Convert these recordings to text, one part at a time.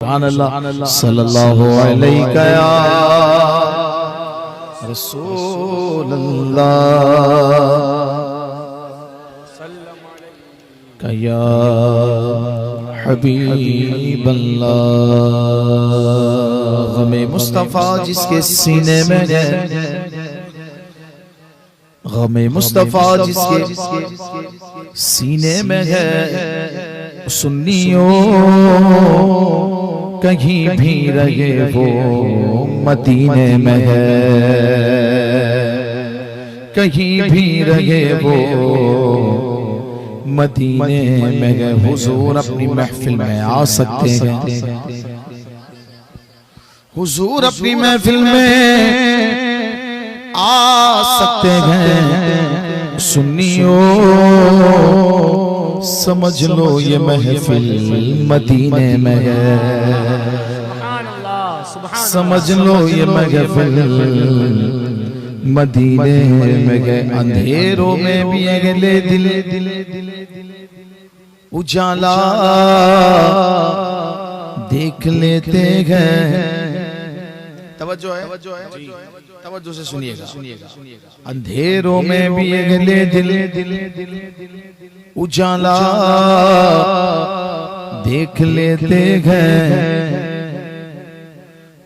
सल्लल्लाहु अलैहि या रसूल अल्लाह या हबीब अल्लाह। गमे मुस्तफ़ा जिसके सीने में है, गमे मुस्तफ़ा जिसके सीने में है, सुन्नियों कहीं भी रहे वो मदीने में है, कहीं भी रहे वो मदीने में है। हुजूर अपनी महफिल में आ सकते हैं, हुजूर अपनी महफिल में आ सकते हैं। सुन्नियों समझ लो ये महफिल मदीने में है, समझ लो ये महफिल मदीने में है। अंधेरों में भी अगले दिल उजाला देख लेते हैं। तवज्जो है, तवज्जो से सुनिएगा। अंधेरों में भी अगले दिल उजाला देख लेते हैं,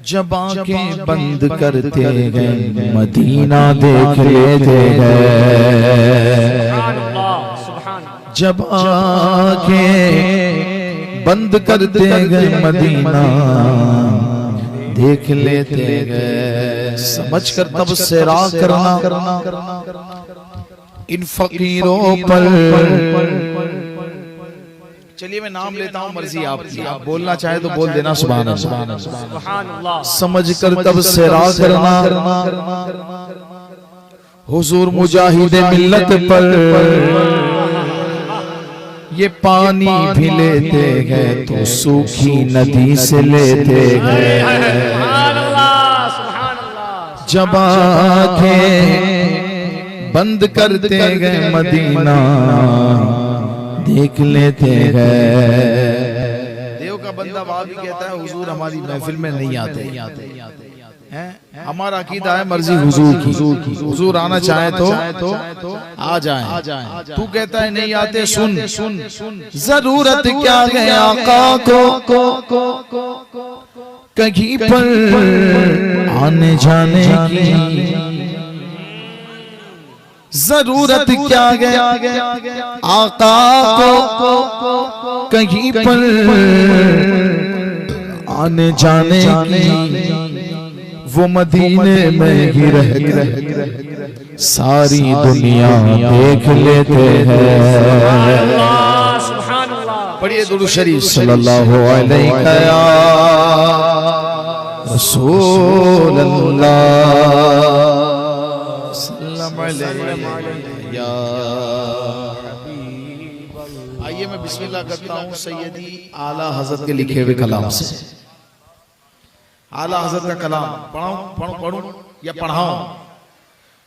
जब आंखें बंद करते हैं मदीना देख लेते हैं, जब आंखें बंद करते हैं मदीना देख लेते हैं। समझ कर तब सेरा करना इन फकीरों पर। चलिए मैं नाम लेता हूँ, मर्जी आपकी, आप बोलना चाहे तो बोल देना सुभान अल्लाह। समझ कर तब सेरा करना हुजूर मुजाहिदे मिल्लत पर, ये पानी भी लेते हैं तो सूखी नदी से लेते हैं, जब आंखें बंद करते गए मदीना देख लेते हैं। देव का बंदा बात भी कहता है हुजूर हमारी महफिल में नहीं आते हैं। हमारा अकीदा है मर्जी हुजूर की, हुजूर आना चाहे तो आ जाए। तू कहता है नहीं आते, सुन जरूरत क्या है आका को कहीं पर आने जाने की, जरूरत क्या है आका को कहीं पर आने जाने की। वो मदीने में ही रह सारी दुनिया देख लेते हैं। पढ़िए दुरूद शरीफ सल्लल्लाहु अलैहि या रसूल अल्लाह। आइए मैं बिस्मिल्लाह करता हूँ सैयदी आला हजरत के लिखे हुए कलाम से। आला हजरत का कलाम पढ़ूं या पढ़ाऊं?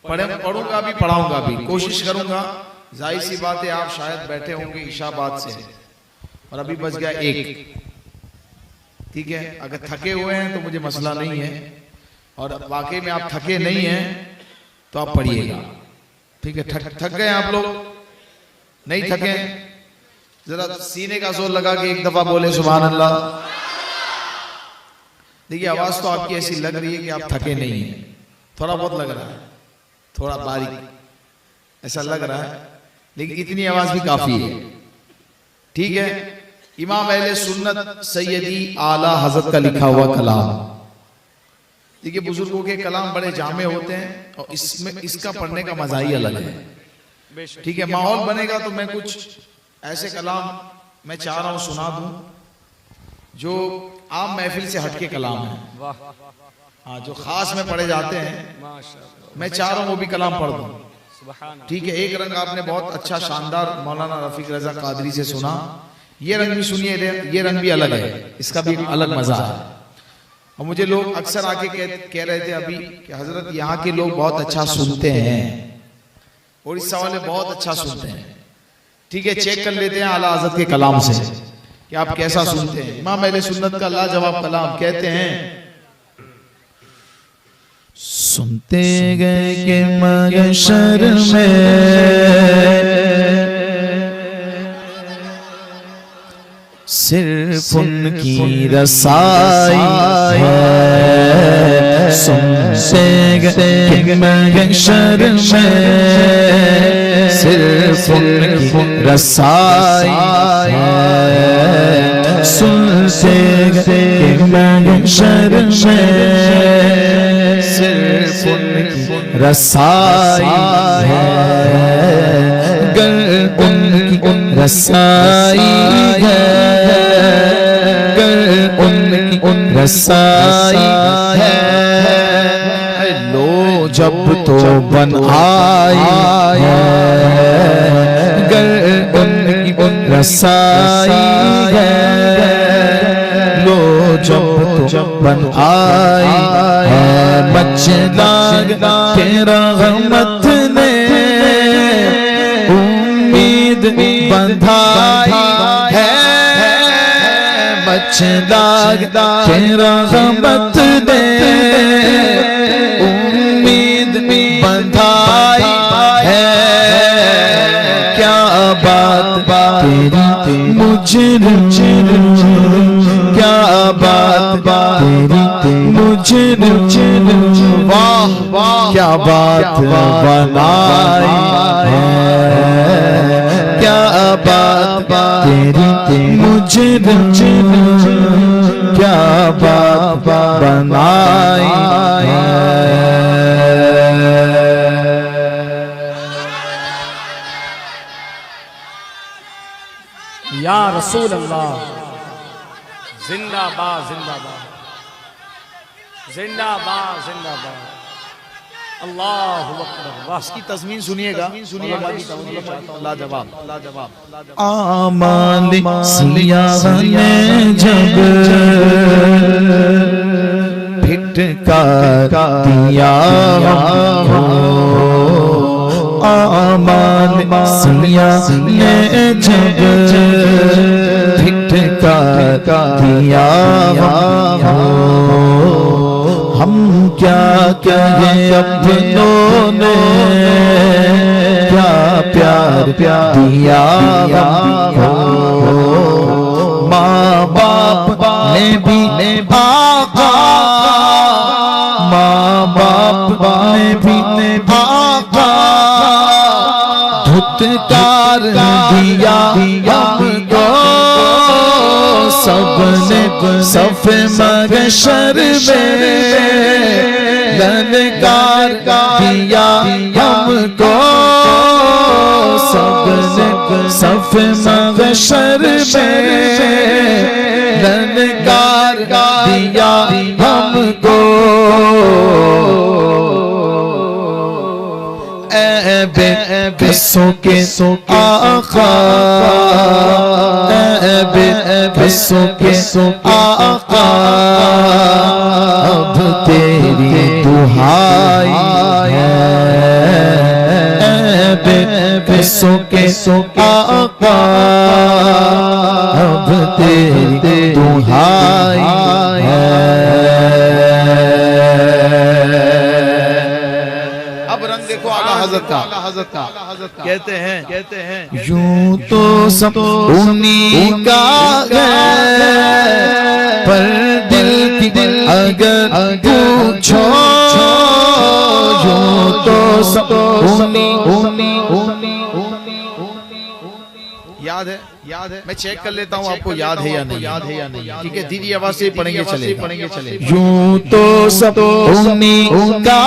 पढ़ूंगा भी पढ़ाऊंगा भी, कोशिश करूंगा। जाहिर सी बात है आप शायद बैठे होंगे इशाबाद से और अभी बज गया 1, ठीक है। अगर थके हुए हैं तो मुझे मसला नहीं है, और वाकई में आप थके नहीं हैं तो आप पढ़िएगा, ठीक है। थक गए आप लोग? नहीं थके? जरा सीने का जोर लगा के एक दफा बोले सुभान अल्लाह। देखिए आवाज तो आपकी ऐसी लग रही है कि आप थके नहीं हैं, थोड़ा बहुत लग रहा है, थोड़ा बारीक ऐसा लग रहा है, लेकिन इतनी आवाज भी काफी है, ठीक है। इमाम अहले सुन्नत सैयदी आला हजरत का लिखा हुआ कलाम। देखिए बुजुर्गों के कलाम बड़े जामे होते हैं और इसमें इसका पढ़ने का मजा ही अलग है, ठीक है। माहौल बनेगा तो मैं कुछ ऐसे कलाम मैं चाह रहा हूं सुना दूं जो आम महफिल से हटके कलाम है, हाँ, जो खास में पढ़े जाते हैं। मैं चाह रहा हूं वो भी कलाम पढ़ दूं, ठीक है। एक रंग आपने बहुत अच्छा शानदार मौलाना रफीक रजा कादरी से सुना, ये रंग भी सुनिए, ये रंग भी अलग है, इसका भी अलग मजा है। और मुझे लोग अक्सर आके कह रहे थे अभी कि हजरत यहाँ के लोग बहुत अच्छा सुनते हैं, उड़ीसा वाले बहुत अच्छा सुनते हैं, ठीक है। चेक कर लेते हैं आला हजरत के कलाम से कि आप कैसा सुनते हैं। इमाम अहले सुन्नत का लाजवाब कलाम कहते हैं, सुनते गए कि महशर में सिर्फ उनकी रसाई है। सुनते गए कि महशर में सिर्फ उनकी रसाई है। सुनते गए कि महशर में सिर्फ उनकी रसाई है। गर उनकी रसाई है, गर उनकी रसाई है। लो जब तो बन आई है, गर उनकी रसाई है। लो जब तो बन आई है। मचलाग के रहमत ने उम्मीद बंधाई है। मचलाग के रहमत ने उम्मीद बंधाई है। क्या बात तेरी मुजरिम, क्या बात तेरी मुजरिम, वाह वाह क्या बात बनाई है। क्या बात तेरी मुजरिम, क्या बात बनाई है। या रसूल अल्लाह, जिंदाबाद जिंदाबाद जिंदाबाद जिंदाबाद, अल्लाहु अकबर। वाह, इसकी तज़मीन सुनिएगा, सुनिएगा। लाजवाब लाजवाब। आमान सियाह ने जब फिटकार दिया हमको, आमान सियाह ने जब फिटकार दिया हमको। हम क्या कहें अपनों ने, क्या प्यार दिया हमको। माँ बाप ने भी आका, माँ बाप ने भी आका धुतकार दिया हमको। सबने सफ़े महशर में ललकार दिया हमको। सबने सफ़े महशर में ललकार दिया हमको। किसों के आका, किसों के आका, अब तेरी दुहाई है। किसों के आका, अब तेरी दुहाई है। हज़रत का कहते हैं यूं तो सब उन्हीं का है, पर दिल की अगर पूछो, यूं तो सब उन्हीं। याद है मैं चेक कर लेता हूँ आपको याद है या नहीं। ठीक है, दीदी आवाज से पढ़ेंगे चले। यूं तो सब उन्हीं का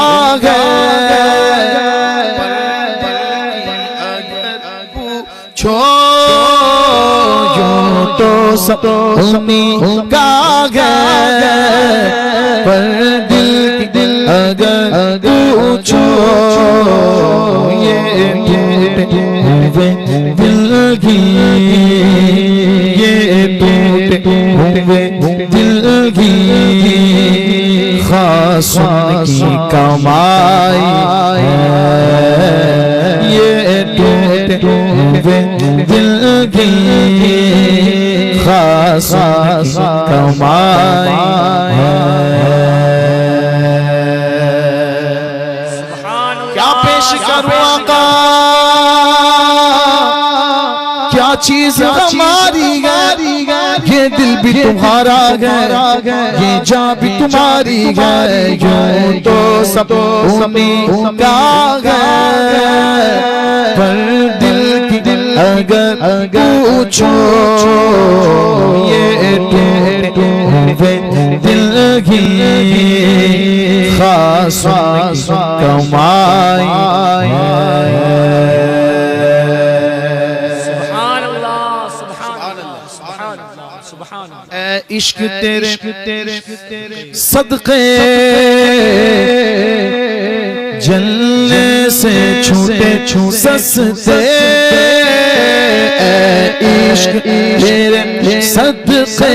है, छो यूं तो सब उन्हीं का है, पर दिल अगर पूछो, ये टूटे दिल की, ये टूटे दिल की खास उनकी कमाई है। ये टूटे दिल की खास खास कमाई क्या पेश करूं आका क्या चीज हमारी है ये दिल भी तुम्हारा है ये जान भी तुम्हारी है यूं तो सब उन्हीं का है पर दिल की अगर पूछो ये टूटे दिल की खास कमाई इश्क तेरे सदक़े जलने से छूटे सस्ते इश्क तेरे सदक़े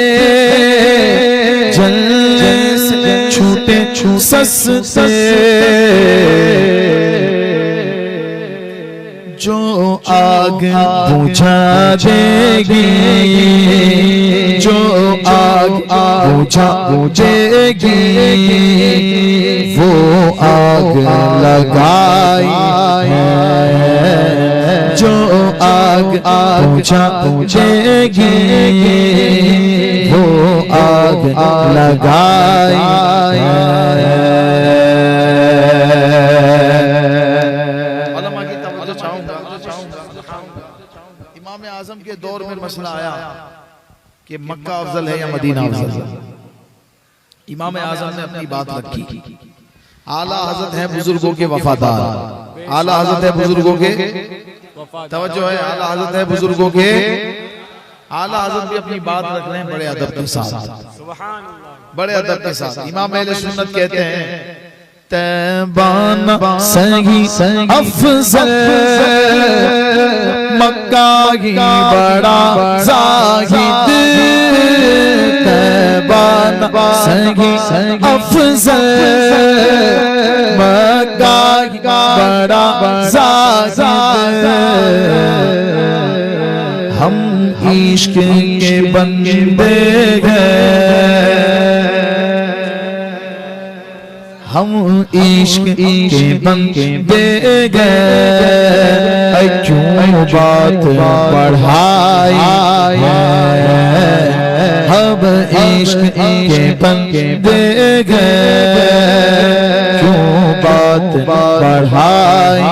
जलने से छूटे सस्ते जो आग बुझा देगी जो आग बुझेगी वो आग लगाई जो आग बुझेगी वो आग लगाई इमाम आजम के दौर में मसला आया कि मक्का अफजल है या मदीना अफजल है। इमाम आजम ने अपनी बात रखी। आला हजरत है बुजुर्गों के वफादार, आला हजरत है बुजुर्गों के तवज्जो है, आला हजरत है बुजुर्गों के, आला हजरत भी अपनी बात रख रहे हैं बड़े अदब के साथ, बड़े अदब के साथ। इमाम अहले सुन्नत कहते हैं तैबाना सही अफजल मक्का ही बड़ा जाहिद तैबाना सही अफजल मक्का ही बड़ा जाहिद हम इश्क के बंदे हैं हम इश्क के बंदे गए क्यों बात बढ़ाई हम इश्क के बंदे गए क्यों बात बढ़ाई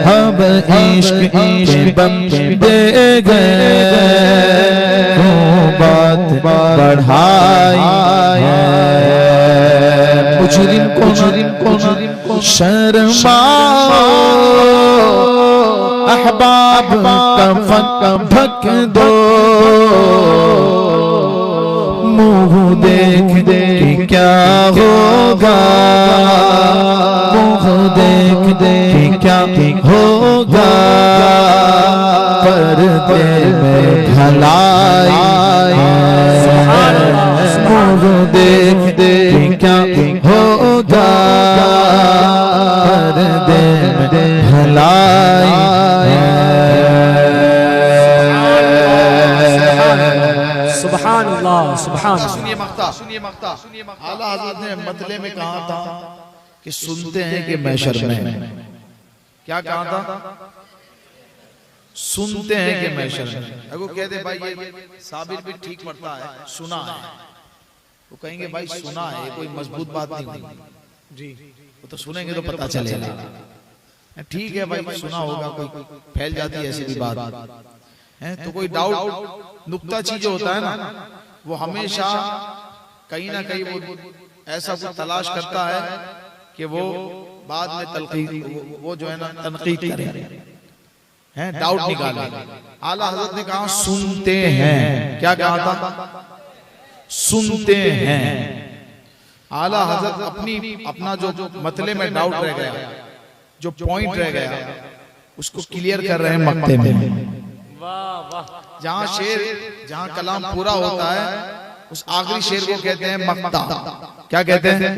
हम इश्क के बंदे गए क्यों बात बढ़ाई मुजरिम को शर्माओ अहबाब का भक दो मुँह देख के क्या होगा मुँह देख के क्या होगा पर्दे में ढलाई मुँह देख क्या होगा पर्दे में ढलाई सुभान अल्लाह सुभान। सुनिए मक्ता आला हज़रत ने मतले में कहा था कि सुनते हैं कि मैशर में क्या कहा था सुनते हैं कि मैशर में अगर कहते भाई ये साबिर भी ठीक पड़ता है सुना है वो कहेंगे भाई सुना है कोई मजबूत बात नहीं हुई जी वो तो सुनेंगे तो पता चलेगा ठीक है भाई सुना होगा कोई फैल जाती है ऐसी भी बात है तो कोई डाउट नुक्ता चीज होता है ना वो हमेशा कहीं ना कहीं वो ऐसा कुछ तलाश करता है कि वो बाद में तनकीद वो जो है ना तनकीद करे हैं डाउट निकाले। आला हजरत ने कहा सुनते हैं क्या कहा था सुनते हैं। आला हजरत अपना जो मतले में डाउट रह गया जो पॉइंट रह गया उसको क्लियर कर रहे हैं मक्ते में। जहां शेर जहां कलाम पूरा होता है उस आखिरी शेर को कहते हैं मक्ता। क्या कहते हैं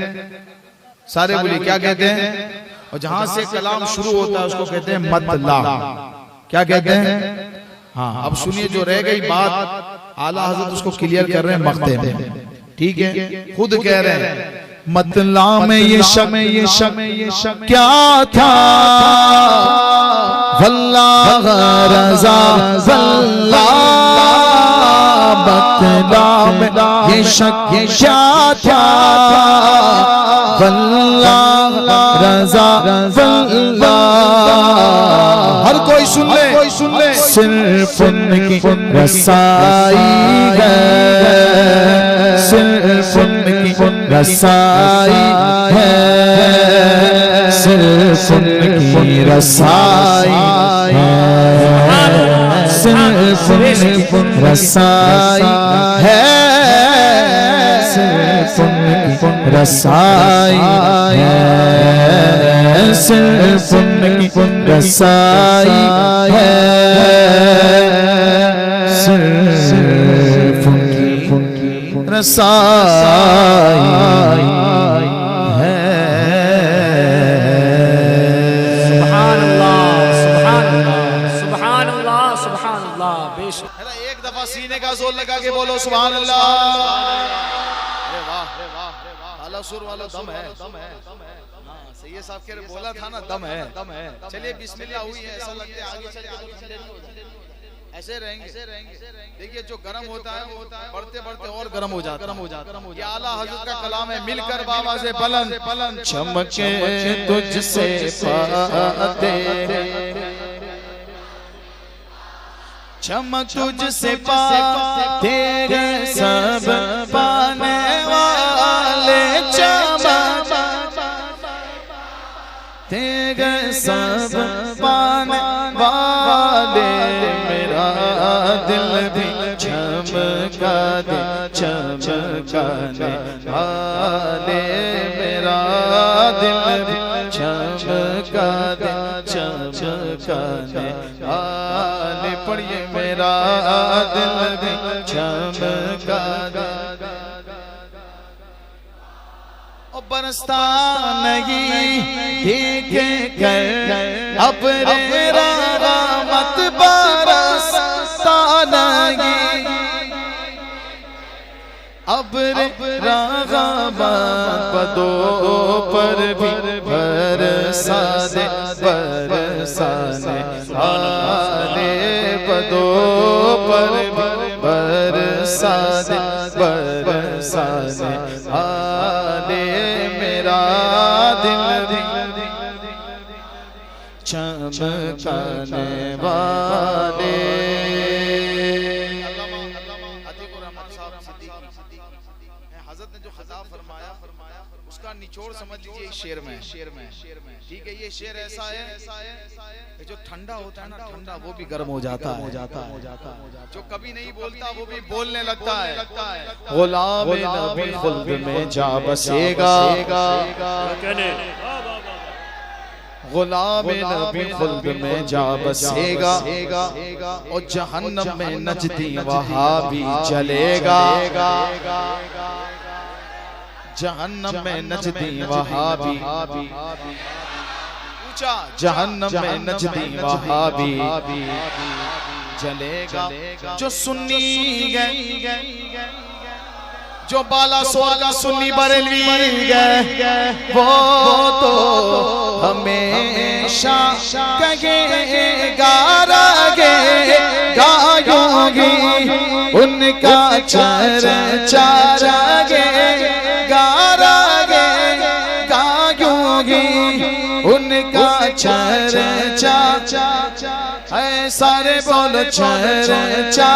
सारे बोलिए क्या कहते हैं। और जहां से कलाम शुरू होता है उसको कहते हैं मतला। क्या कहते हैं हाँ, अब सुनिए जो रह गई बात आला हजरत उसको क्लियर कर रहे हैं मक्ते में, ठीक है। खुद कह रहे हैं मतला में ये शक क्या था, वल्लाह रज़ा वल्लाह, मतला में ये शक क्या था, वल्लाह रज़ा वल्लाह। हर कोई सुन ले, सिर्फ उनकी रसाई है, सिर्फ उनकी रसाई है, सिर्फ उनकी रसाई है, सिर्फ उनकी रसाई है, सिर्फ उनकी रसाई है, सिर्फ उनकी रसाई है, सिर्फ उनकी रसाई है। सुभान अल्लाह, सुभान अल्लाह, सुभान अल्लाह, सुभान अल्लाह। बेशक एक दफा सीने का जोर लगा के बोलो सुभान अल्लाह। अरे वाह, आला सुर वाला दम है। सैयद साहब के बोला था ना दम है। चलिए बिस्मिल्लाह हुई है, ऐसा लगता है आगे चल के तो ठंडे नहीं हो जाएंगे, ऐसे रहेंगे। देखिए जो गर्म होता है वो बढ़ते बढ़ते और गर्म हो जाता है। ये आला हजरत का कलाम है, मिलकर बाबा से बुलंद चमके तुझसे पाते, चमक तुझसे पाते गए सब पाने वाले, चमक गए सब पाने वाले, मेरा दिल भी चमका दे चमकाने वाले, मेरा दिल भी चमका दे चमकाने वाले। पढ़िए मेरा दिल भी चमका दे, बरसता नहीं देखे कर अपने रहमत बरसता नहीं, अब रहमत पदों पर भी बरसा दे बरसाने वाले, पदों पर भी बरसा दे बरसाने वाले, मेरा दिल चमकाने वाले। हज़रत ने जो खिताब फरमाया उसका निचोड़ समझ लीजिए इस शेर में, ठीक है। ये शेर ऐसा है कि जो ठंडा होता है ना, ठंडा वो भी गर्म हो जाता है, जो कभी नहीं बोलता वो भी बोलने लगता है। गुलाम नबी खुल्द में जा बसेगा, गुलाम नबी खुल्द में जा बसेगा, और जहन्नम में नजदी वहाँ भी चलेगा, जहन्नम में नजदी वहाँ भी, जहन्नम में नजदी वहाँ भी जलेगा। जो सुन्नी गए, जो बालासोर का सुन्नी बरेलवी गए, वो तो हमेशा कहेगा गायोगी, उनका चर्चा गायोगी, उनका चर्चा है, सारे बोलो चर्चा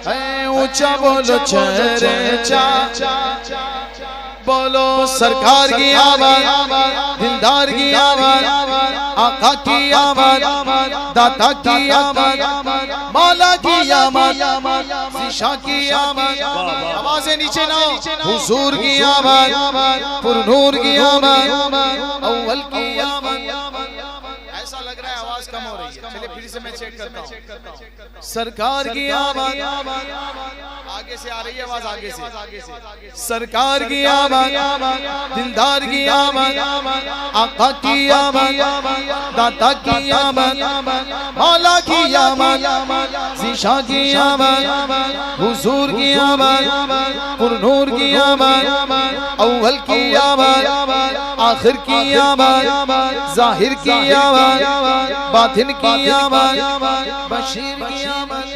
है, ऊंचा बोलो चर्चा, बोलो सरकार की आवाज, दिलदार की आवाज, आका की आवाज, दाता की आवाज, मौला की आवाज, शीशा की आवाज, आवाज़ें नीचे ना, हुजूर की आवाज, पुरनूर की आवाज, अव्वल की आवाज। ऐसा लग रहा है आवाज कम हो रही है, चलिए फिर से मैं चेक करता हूँ। सरकार की आवाज, आगे से आ रही है आवाज, आगे से सरकार की आवाज, दिलदार की आवाज, आका की आवाज, दाता की आवाज, मौला की की आमद, ज़िशा की आमद, हुजूर की आमद, पुरनूर की आमद, अव्वल की आमद, आखिर की आमद, जाहिर की आमद, बातिन की आमद, बशीर की आमद,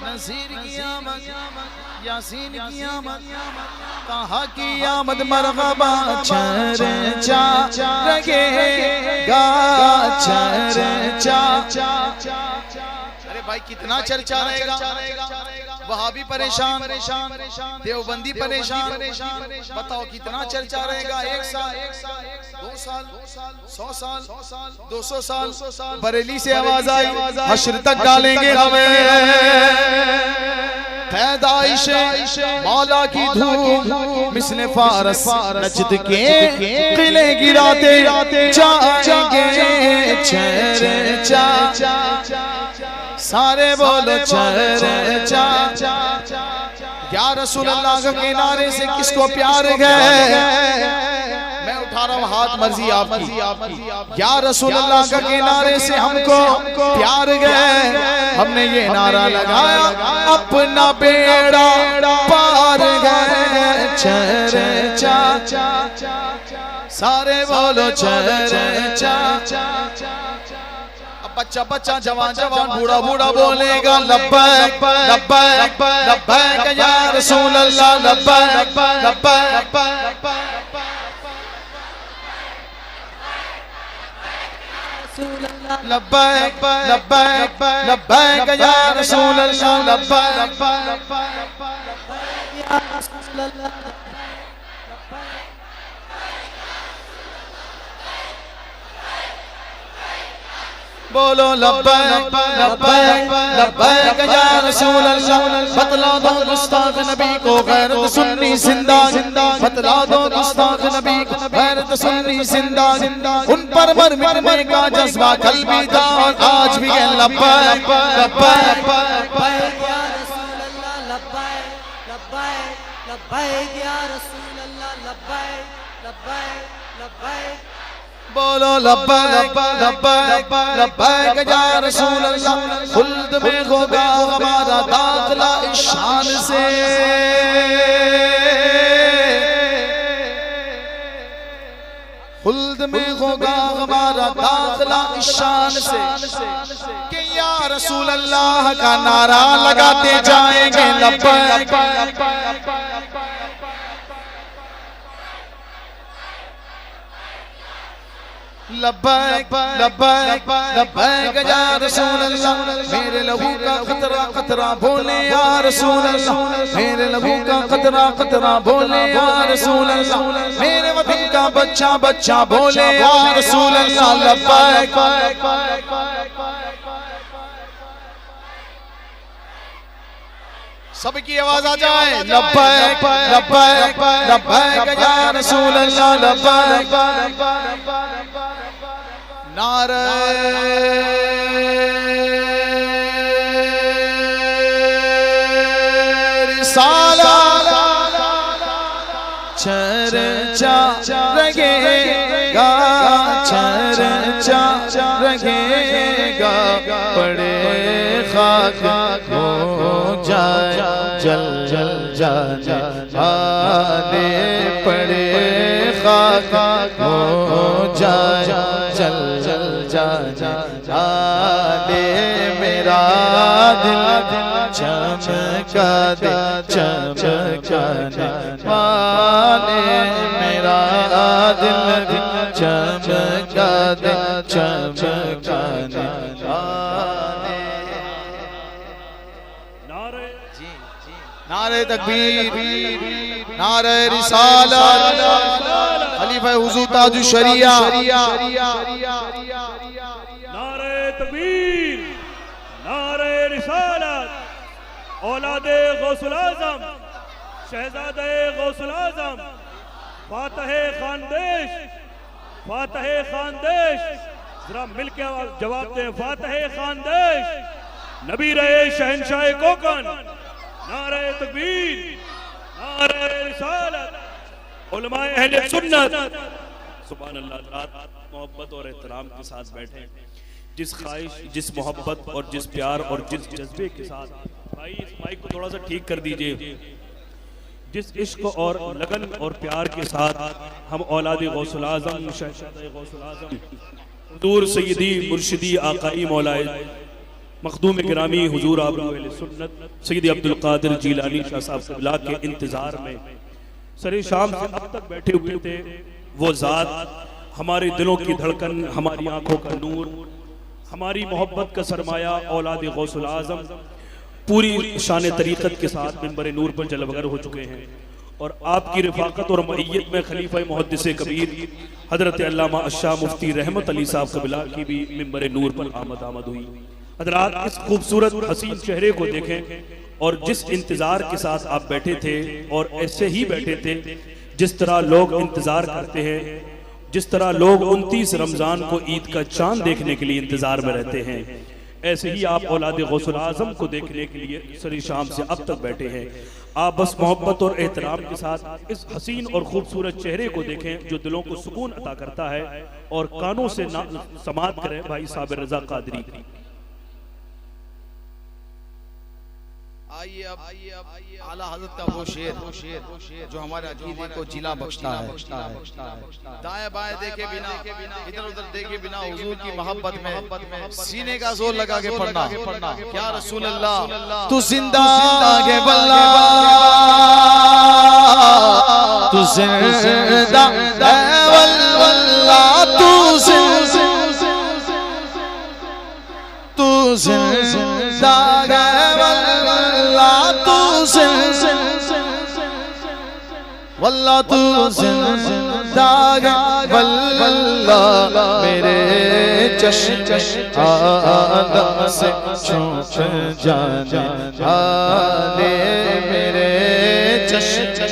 नज़ीर की आमद, यासीन की आमद, ताहा की आमद, मरहबा चर्चा लगेगा, चर्चा। अरे भाई कितना चर्चा रहेगा, वहाबी परेशान, देवबंदी परेशान, बताओ कितना चर्चा रहेगा। 1 साल, 2 साल, 100 साल, 200 साल, बरेली से आवाज आई हश्र तक डालेंगे हमें। पैदाइश मौला की धूम मिस्ल फारस नजद के किले गिराते जाएंगे, चर्चा सारे बोलो चर्चा। या रसूल अल्लाह के किनारे से किसको प्यार गए, मैं उठा रहा हूँ हाथ, मर्जी आपकी। या रसूल अल्लाह के किनारे से हमको प्यार गए, हमने ये नारा लगाया अपना बेड़ा पार गए, चर्चा सारे बोलो चर्चा। बच्चा बच्चा जवान जवान बूढ़ा बूढ़ा बोलेगा लब्बैक लब्बैक लब्बैक या रसूल अल्लाह, लब्बैक लब्बैक लब्बैक लब्बैक लब्बैक या रसूल अल्लाह, लब्बैक या रसूल अल्लाह। बोलो लब्बैक लब्बैक लब्बैक या रसूल अल्लाह। बतला दो गुस्ताख नबी को गैरत सुन्नी जिंदा, बतला दो गुस्ताख नबी को गैरत सुन्नी जिंदा। उन पर मरने का जज्बा कल भी था और आज भी है, लब्बैक लब्बैक या रसूल अल्लाह, लब्बैक लब्बैक लब्बैक या रसूल अल्लाह, लब्बैक लब्बैक लब्बैक। बोलो लब्बैक लब्बैक लब्बैक या रसूल अल्लाह। खुल्द में होगा हमारा दाखिला इस शान से, खुल्द में होगा हमारा दाखिला इस शान से कि या रसूल अल्लाह का नारा लगाते जाएंगे, लब्बैक लब्बैक लब्बैक लब्बैक या रसूल अल्लाह। मेरे लहू का खतरा खतरा बोले या रसूल अल्लाह, मेरे लहू का खतरा खतरा बोले या रसूल अल्लाह। मेरे वतन का बच्चा बच्चा बोले या रसूल अल्लाह, लब्बैक। सबकी आवाज आ जाए, लब्बैक लब्बैक लब्बैक या रसूल अल्लाह, लब्बैक। नारे रिसालत चर्चा लगेगा, चर्चा लगेगा। बड़े खाक हो जाए जल जल जाने आने, पड़े खाक हो जाए जल जल जाने। मेरा दिल चमका दे चमकाने वाले, मेरा दिल चमका दे चमकाने वाले। नारे तकबीर, नारे रिसालत, खलीफा हुजूर ताजुल शरिया। नारे तकबीर, नारे रिसालत, औलादे गौसुल आज़म, शहजादे गौसुल आज़म, फातहे खानदेश, फातहे खानदेश। जरा मिलके जवाब दें, फातहे खानदेश, नबी रहे शहंशाह कोकन। नारे तकबीर, नारे रिसालत, उलमाए अहले सुन्नत। सुभान अल्लाह। मोहब्बत और एहतराम के साथ बैठे। जिस ख्वाहिश, जिस मोहब्बत और जिस प्यार और जिस जज्बे के साथ, भाई इस माइक को थोड़ा सा ठीक कर दीजिए, जिस इश्क और लगन और प्यार के साथ हम औलाद गौसुल आज़म शहज़ादे गौसुल आज़म हुज़ूर सय्यदी मुर्शिदी आकाई मौलाए मखदूम गिरामी हुजूर आबरू अहले सुन्नत सय्यदी अब्दुल कादिर जीलानी शाह साहब क़िबला के इंतज़ार में सरे शाम से अब तक बैठे हुए थे। वो ज़ात हमारे दिलों की धड़कन, हमारी आंखों का नूर, हमारी मोहब्बत का सरमाया औलाद गौसुल आज़म पूरी शान तरीक़त के साथ मिंबर नूर पर जलवगर हो चुके हैं और आपकी रिफ़ाक़त और मइयत में खलीफा मुहद्दिस कबीर हज़रत अल्लामा अश्शाह मुफ्ती रहमत अली साहब क़िबला की भी मिंबर नूर पर आमद हुई। हज़रात, इस खूबसूरत हसीन चेहरे को देखें और जिस इंतज़ार के साथ आप बैठे थे और ऐसे ही बैठे थे जिस तरह लोग इंतज़ार करते हैं, जिस तरह लोग 29 रमज़ान को ईद का चांद देखने के लिए इंतज़ार में रहते हैं, ऐसे ही आप औलाद गौसुल आज़म को देखने के लिए सरी शाम से अब तक बैठे हैं। आप बस मोहब्बत और एहतराम के साथ इस हसीन और खूबसूरत चेहरे को देखें जो दिलों को सुकून अता करता है और कानों से समात करें भाई साबिर रज़ा क़ादरी की। आइए अब आला हज़रत का वो शेर जो हमारे अकीदे को जिला बख्शता है। दाएं बाएं देखे बिना, इधर उधर देखे बिना हुजूर की मोहब्बत में सीने का जोर लगा के पढ़ना, क्या रसूल अल्लाह तू जिंदा है वल्ला, तू जिंदा है वल्ला, तू जिंदा है वल्ला, वल्ला तू जिंदा है वल्ला, मेरे चश्मे आलम से छूट जाने वाले, मेरे चश्मे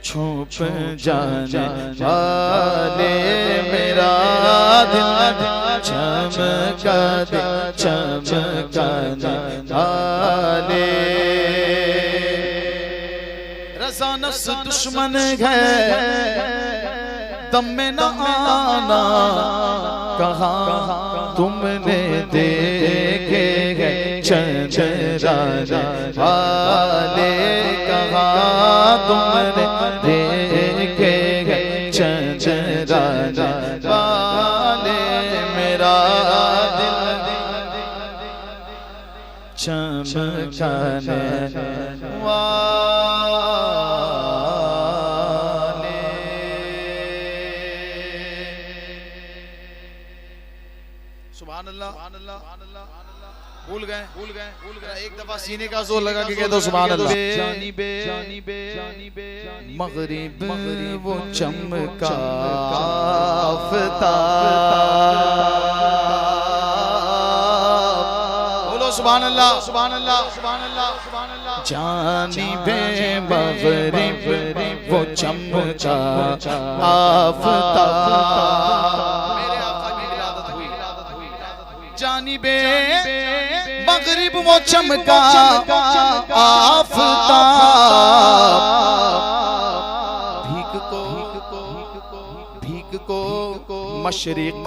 छूट जाने वाले, मेरा दिल चमका दे चमकाने वाले। रज़ा नफ्स दुश्मन है दम में न आना, कहाँ तुमने देखे हैं चंचराने वाले, कहाँ तुमने देखे हैं चंचराने वाले, मेरा दिल चमकाने वाले। सुभान अल्लाह, भूल गए एक दफा सीने का जोर लगा के कह दो सुभान अल्लाह। मगरिब वो चमका सुभान अल्लाह, सुभान अल्लाह, सुभान अल्लाह, सुभान अल्लाह। जानिबे मगरिब वो चमका आफ़ताब, मेरे आका की विलादत हुई। जानिबे मगरिब वो चमका आफ़ताब, भीग को मशरिक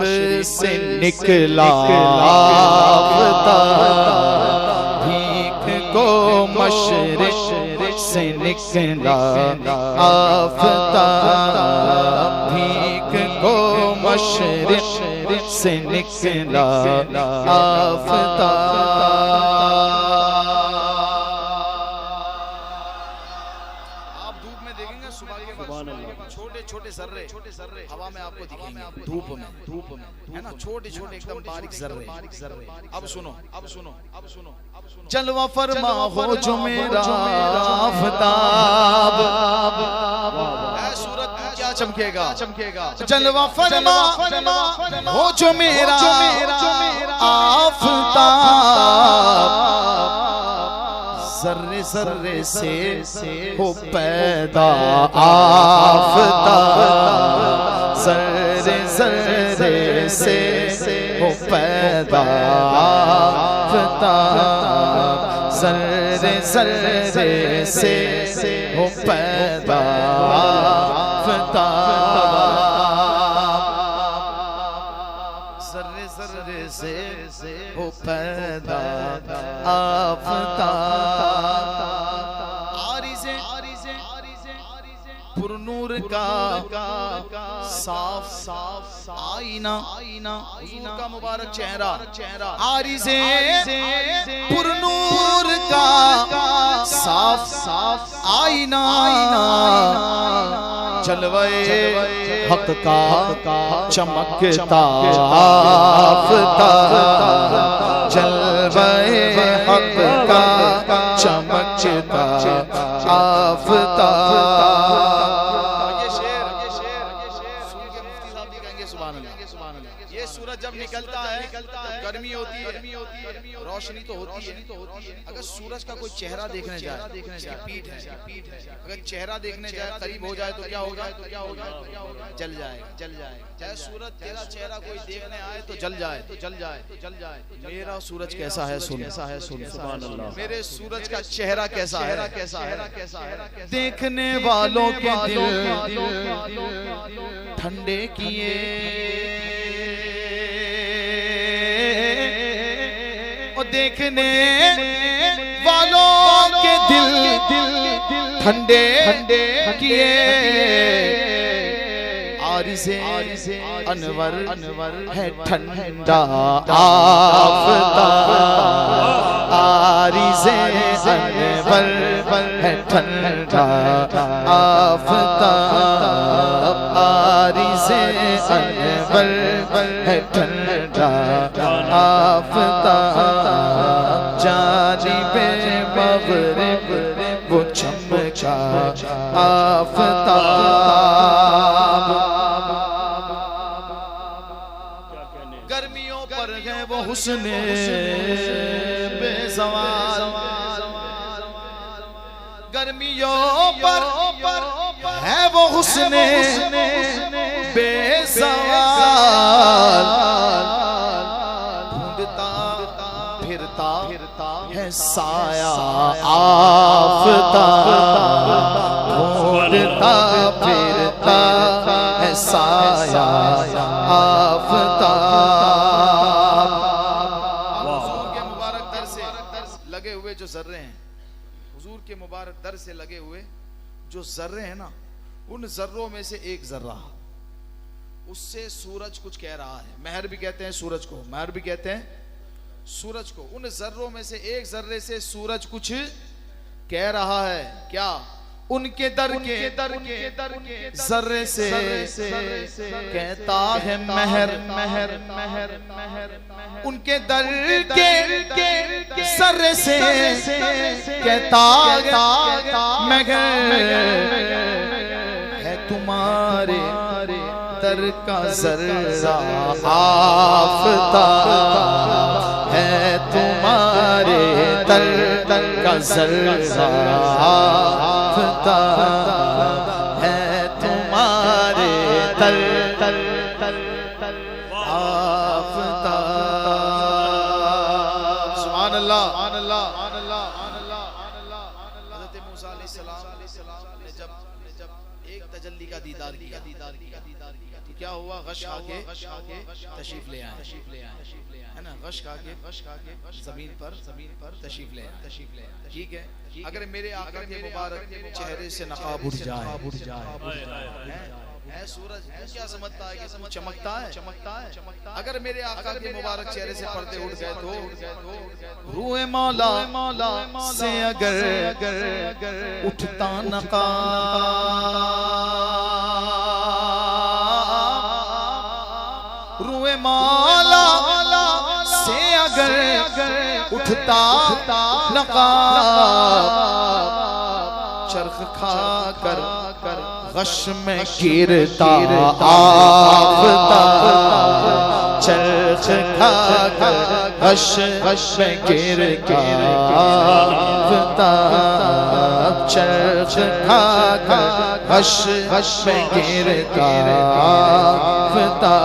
से निकला आफ़ताब, भीग को मशरिक से निकला आफ़ताब, भीग को मशरिक से निकला आफ़ताब। आप धूप में देखेंगे सुबह के वक्त छोटे सर्रे हवा में आपको दिखेंगे, धूप में है ना, छोटे एकदम बारीक जर्रे। अब सुनो जलवा फरमा हो जो मेरा आफ़ताब, सूरत क्या चमकेगा, जलवा फरमा हो जो मेरा आफ़ताब, जर्रे से हो पैदा आफ़ताब, जर्रे से हो पैदा आफ़ताब, जर्रे से हो पैदा आफ़ताब, पैदा आफताब, आरिज़े पुरनूर का साफ साफ आईना, हुजूर का मुबारक चेहरा, आरिज़े पुरनूर का साफ साफ आईना, जलवे हक का चमकता आफताब, जलवे हक का चमकता आफताब। ये सूरज जब निकलता है गर्मी होती है, रोशनी तो होती है। अगर सूरज का कोई चेहरा देखने जाए, इसकी पीठ है, अगर चेहरा देखने जाए करीब हो जाए तो क्या होगा? जल जाएगा। चाहे सूरज तेरा चेहरा कोई देखने आए तो जल जाए। मेरा सूरज कैसा है सुन, सुभान अल्लाह। मेरे सूरज का चेहरा कैसा है? देखने वालों के दिल ठंडे किए, और देखने वालों के दिल ठंडे किए, आरिज़े अनवर है ठंडा आफताब, आरिज़े अनवर है ठंडा आफताब, आरिज़े अनवर है ठंडा आफताब, जानिबे मग़रिब वो चमका आफताब। गर्मियों पर है वो हुस्ने बेज़वाल, गर्मियों पर है वो हुस्ने बेज़वाल, ढूंढता फिरता है साया आफताब, ढूंढता फिरता है साया आफताब। हुजूर के मुबारक दर से लगे हुए जो जर्रे हैं, हुजूर के मुबारक दर से लगे हुए जो जर्रे हैं ना, उन जर्रों में से एक जर्रा, उससे सूरज कुछ कह रहा है। महर भी कहते हैं सूरज को, महर भी कहते हैं सूरज को। उन जर्रों में से एक जर्रे से सूरज कुछ कह रहा है। क्या? उनके दर के जर्रे से कहता है महर, उनके दर के जर्रे से कहता महर है तुम्हारे दर का जर्रा आफताब, है तुम्हारे दर का जर्रा आफताब, है तुम्हारे दर आफताब। सुभान अल्लाह। हज़रत मूसा अलैहिस्सलाम ने जब एक तजल्ली का दीदार किया तो क्या हुआ? गश खा के तशरीफ ले आए, है ना? गश खा के जमीन पर तशरीफ ले आए। ठीक है, अगर मेरे आका के मुबारक चेहरे से नकाब उठ जाए, है सूरज क्या समझता है कि तू चमकता है? अगर मेरे आका के मुबारक चेहरे से पर्दे उठ गए तो रूए मौला से अगर उठता नकाब, रूए मौला से अगर उठता नकाब, चरख खाकर गश में गिरता आफताब, चरख खाकर गश में गिरता आफताब, चरख खाकर गश में गिरता आफताब।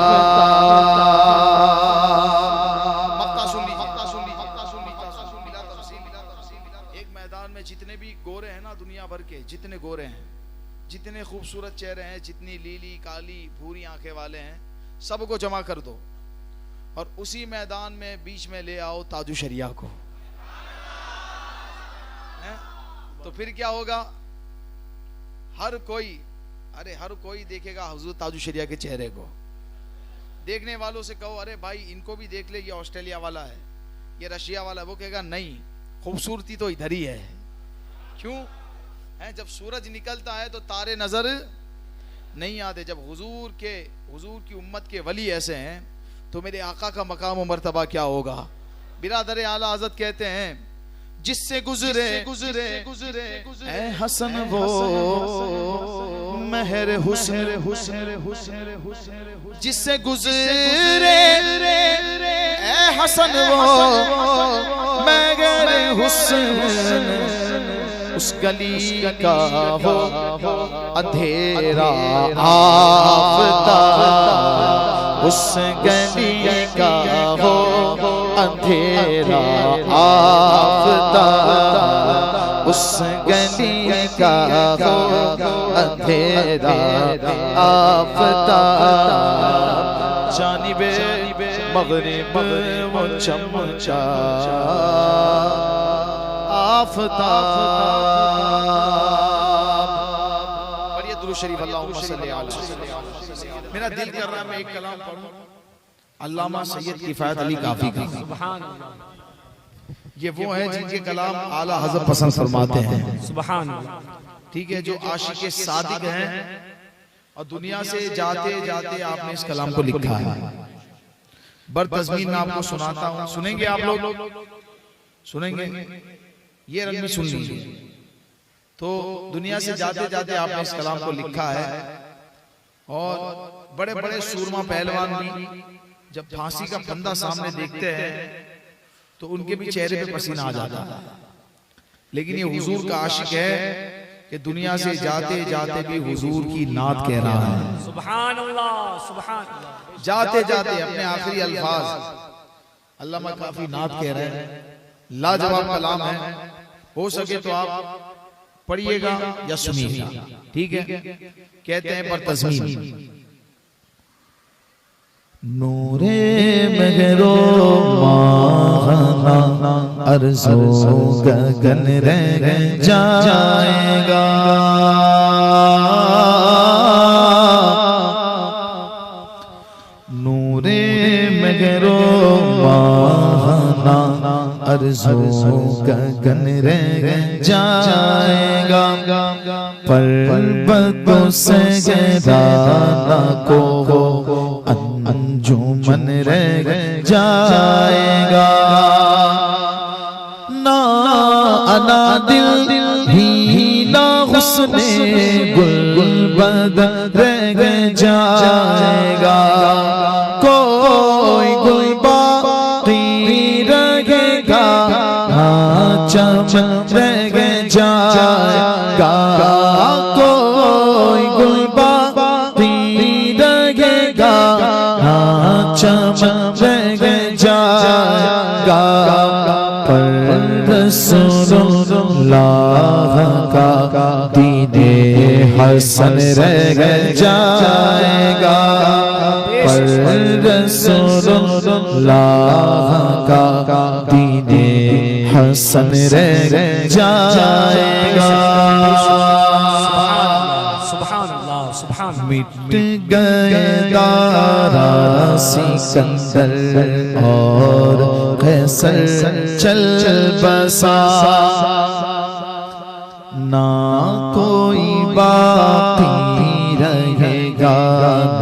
एक मैदान में जितने भी गोरे हैं ना, दुनिया भर के जितने गोरे हैं, जितने खूबसूरत चेहरे हैं, जितनी लीली काली भूरी आंखें वाले हैं, सबको जमा कर दो और उसी मैदान में बीच में ले आओ ताजु शरिया को, है? तो फिर क्या होगा? हर कोई देखेगा हुजूर ताजु शरिया के चेहरे को। देखने वालों से कहो अरे भाई इनको भी देख ले, ये ऑस्ट्रेलिया वाला है, ये रशिया वाला है, वो कहेगा नहीं, खूबसूरती तो इधर ही है। क्यों है? जब सूरज निकलता है तो तारे नजर नहीं आते। जब हुजूर की उम्मत के वली ऐसे हैं तो मेरे आका का मकाम और मर्तबा क्या होगा? बिरादर आला हज़रत कहते हैं जिससे गुजरे ऐ हसन वो महर हुस्न, जिससे गुजरे ऐ हसन वो महर हुस्न, उस गली का हो अंधेरा आफ्ताब, उस गली का हो अंधेरा आफ्ताब, उस गली का हो अंधेरा आफ्ताब, जानिबे मगरिब वो चमचा आफ्ताब। पढ़िए दुरूद शरीफ, अल्लाहुम्मा सल्ली अलैहि। मेरा दिल कर रहा है मैं एक कलाम पढ़ूं अल्लामा सैयद किफायत अली काफी का। सुभान अल्लाह। ये वो है जिनके कलाम आला हज़रत पसंद फरमाते हैं। सुभान अल्लाह। ठीक है, जो आशिक सादिक हैं और दुनिया से जाते जाते आपने इस कलाम को लिखा है। बरतज़मीन मैं आपको सुनाता हूँ, सुनेंगे आप लोग? सुनेंगे? ये रंग में सुन लीजिए। तो दुनिया से जाते जाते आपने इस कलाम को लिखा है और बड़े बड़े सूरमा पहलवान भी जब फांसी का फंदा सामने देखते हैं तो उनके भी चेहरे पे पसीना आ जाता है। लेकिन ये हुजूर का आशिक है कि दुनिया से जाते जाते भी हुजूर की नात कह रहा है। सुभान अल्लाह, सुभान अल्लाह। जाते जाते अपने आखिरी अल्फाज अल्लामा काफी नात कह रहे हैं। लाजवाब कलाम है, हो सके तो आप पढ़िएगा या सुनिएगा। ठीक है, कहते हैं बरतज़मीन। नूरे महरो माहना अर्ज़ो गगन रह जाएगा, नूरे महरो माहना अर्ज़ो गगन रह जाएगा, पर्वतों से गहराना को अंजुमन रह जाएगा, ना अना दिल हीला हुस्ने गुलबदन रह जाएगा, कोई गुल बाकी रहेगा, हाँ चमन रह जाएगा, कोई गुल बाकी रहेगा, हाँ चमन रह जाएगा, पर रसूलुल्लाह का दीने हसन रह जाएगा, पर रसूलुल्लाह का दीने हसन रह जाएगा। सुभान अल्लाह, सुभान अल्लाह। मिट गए दारा सिकंदर और कैसर चल बसा, ना कोई बाकी रहेगा,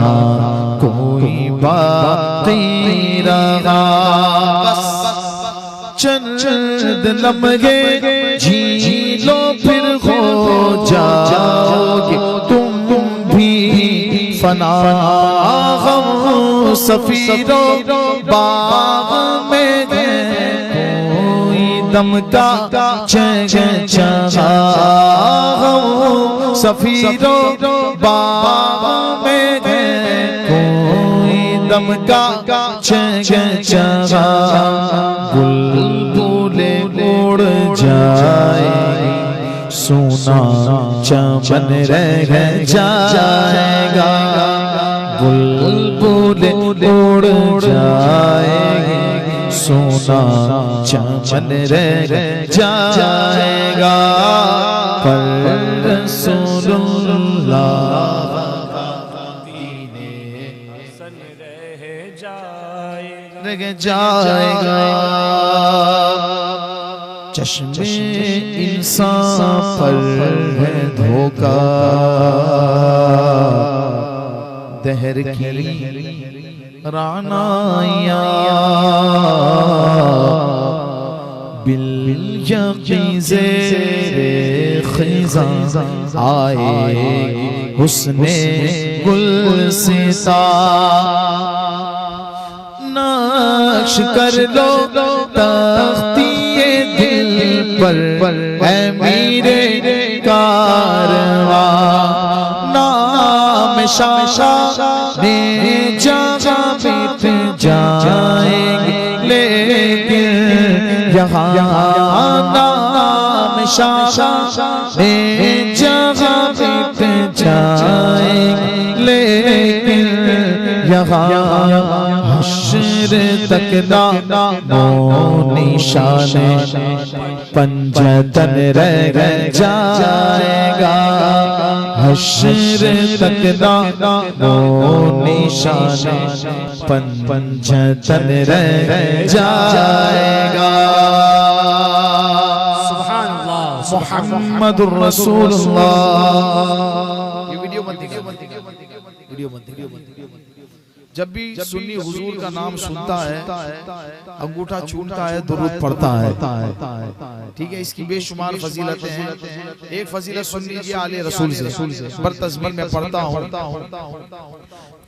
ना कोई बाकी रहा, चंद लम्हे जी लो फिर हो जाओगे तुम भी फना, गम सफीरो बाग में कोई दम का चचा, गम सफीरो बाग में कोई दम का चचा, बुलबुले उड़ जाए, सोना चमन रह जाएगा, बुलबुल उड़ जाएगी, सोना चमन रह जाएगा, पर रसूलुल्लाह रह जाएगा। चश्मे इंसान पर है धोखा, दहर की रानाया बिल यकीज़े खिज़ा आएगी हुस्ने गुलसिता। नक्श कर लो तख्तिए दिल पर है मेरे कारवां, नाम शाह ने जगह मिट जाएंगे, लेकिन यहाँ नाम शाह ने जगह मिट जाएंगे, लेकिन यहाँ हश्र तक नामो निशाने पंजतन रह जाएगा, हश्र तक नामो निशाने पंजतन रह जाएगा। सुभान अल्लाह, मुहम्मदुर रसूलुल्लाह। ये वीडियो मत दिखाओ, वीडियो मत दिखाओ। जब भी सुन्नी हुजूर का नाम सुनता है, अंगूठा छूटता है, दुरूद पढ़ता है, ठीक है। इसकी बेशुमार फजीलतें हैं। एक फजीलत सुन लीजिए आले रसूल से, पर तस्मीर में पढ़ता हूँ।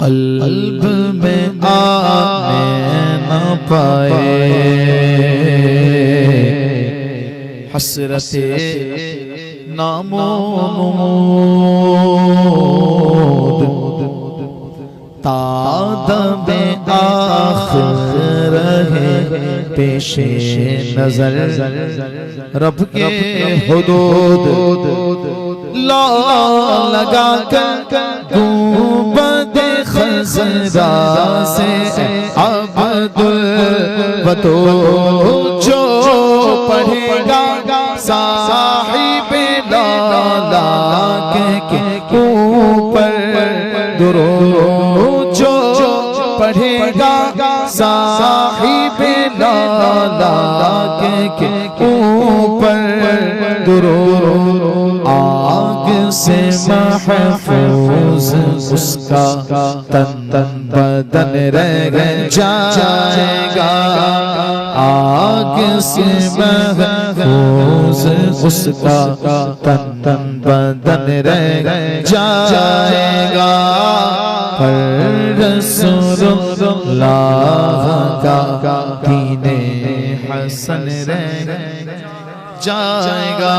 क़ल्ब में आने न पाए हसरते नामोद, तादबे आखिर है पेशे नजर रब के हुदूद, ला लगा कर गुंबद खज़रा से अब्दुल बतूल जो पढ़ेगा साहिब लाला के ऊपर दुरूद, जो पढ़ेगा साहिब लाला के ऊपर दुरूद, आग से महफूज उसका तन बदन रह जाएगा, आग से महफूज उसका तन बदन रह जाएगा, पर रसूलुल्लाह का दीने हसन रह जाएगा।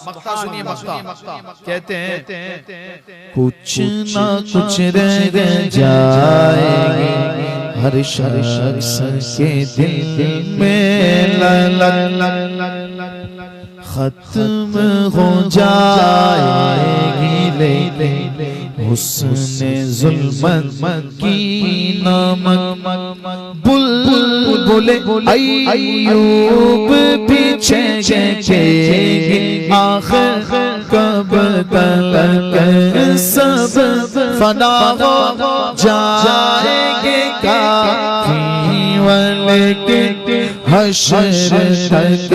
मक्ता सुनिए, मक्ता कहते हैं कुछ ना कुछ रह जाएगी हर शख्स के दिल में, खत्म हो जाएगी लेकिन हुस्ने जुल्मत की नमक, बुलबुल अय्यूब पीछे चलेगी, आखिर कब तक सब फना हो जाएंगे काफी, लेकिन हश्र तक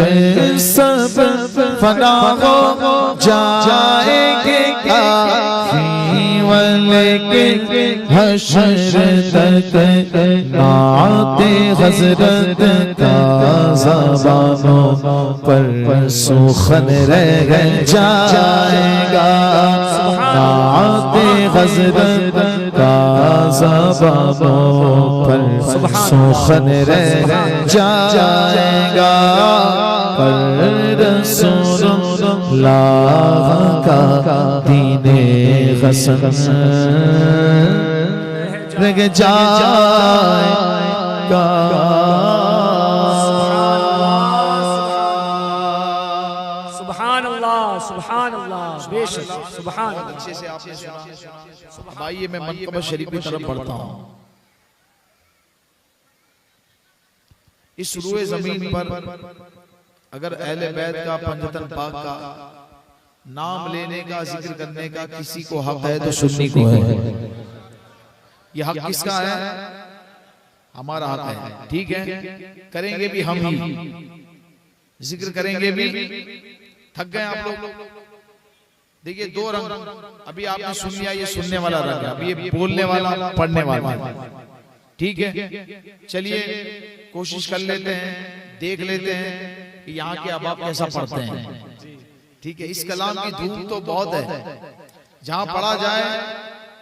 सब फना हो जाएंगे काफी, लेकिन हश्र तक नाते हज़रत का ज़बानों पर सुखन रह जाएगा, नाते हज़रत का ज़बानों पर सुखन रह जाएगा, पर रसूलुल्लाह का दीने हसन रह जाएगा। सुभान अल्लाह, सुभान अल्लाह, बेशक सुभान अल्लाह। अच्छे से आपने सुना। अब आइए मैं मनक़बत शरीफ की तरफ बढ़ता हूँ। इस रूए जमीन पर अगर अहले बैत का, पंजतन पाक का नाम लेने का, जिक्र करने का किसी को हक है तो सुन्नी को है। ये हक किसका है? हमारा हक है। ठीक है, करेंगे भी हम ही, जिक्र करेंगे भी। थक गए आप लोग? देखिए दो रंग अभी आपने सुन लिया, ये सुनने वाला रंग है, अभी ये बोलने वाला, पढ़ने वाला। ठीक है, चलिए कोशिश कर लेते हैं, देख लेते हैं कि यहाँ के अहबाब कैसा पढ़ते हैं। ठीक है, इस कलाम की धूम तो बहुत है, जहाँ पढ़ा जाए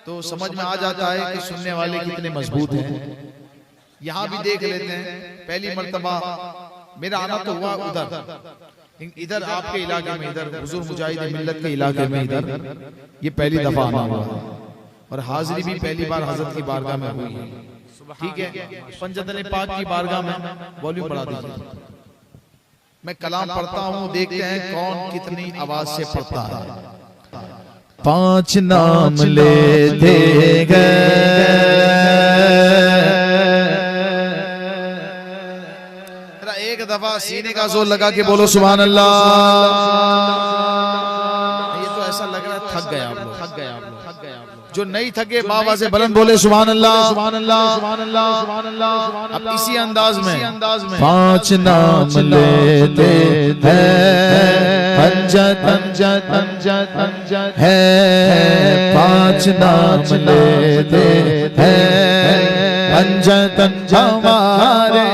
तो समझ में आ जाता है कि सुनने वाले कितने मजबूत हैं। यहाँ भी देख लेते हैं। पहली मर्तबा मेरा आना तो हुआ उधर, इधर आपके इलाके में, इधर हुजूर मुजाहिद मिल्लत के इलाके में, इधर ये पहली दफा आना हुआ और हाजिरी भी पहली बार हजरत की बारगाह में हुई है। ठीक है, पंजतन पाक की बारगाह में वॉल्यूम बढ़ा दीजिए। मैं कलाम पढ़ता हूँ, देखते हैं कौन कितनी आवाज से पढ़ता है। 5 नाम लेते गए, एक दफा सीने का जोर लगा के बोलो सुभान अल्लाह। ये तो ऐसा लग रहा है थक गए आप लोग, थक गए आप लोग, थक गए आप लोग। जो नहीं थके बाबा से बुलंद बोले सुभान अल्लाह, सुभान अल्लाह, सुभान अल्लाह, सुभान अल्लाह। अब इसी अंदाज में 5 नाम लेते हैं, पंजतन है, 5 नाम लेते हैं, पंजतन हमारे,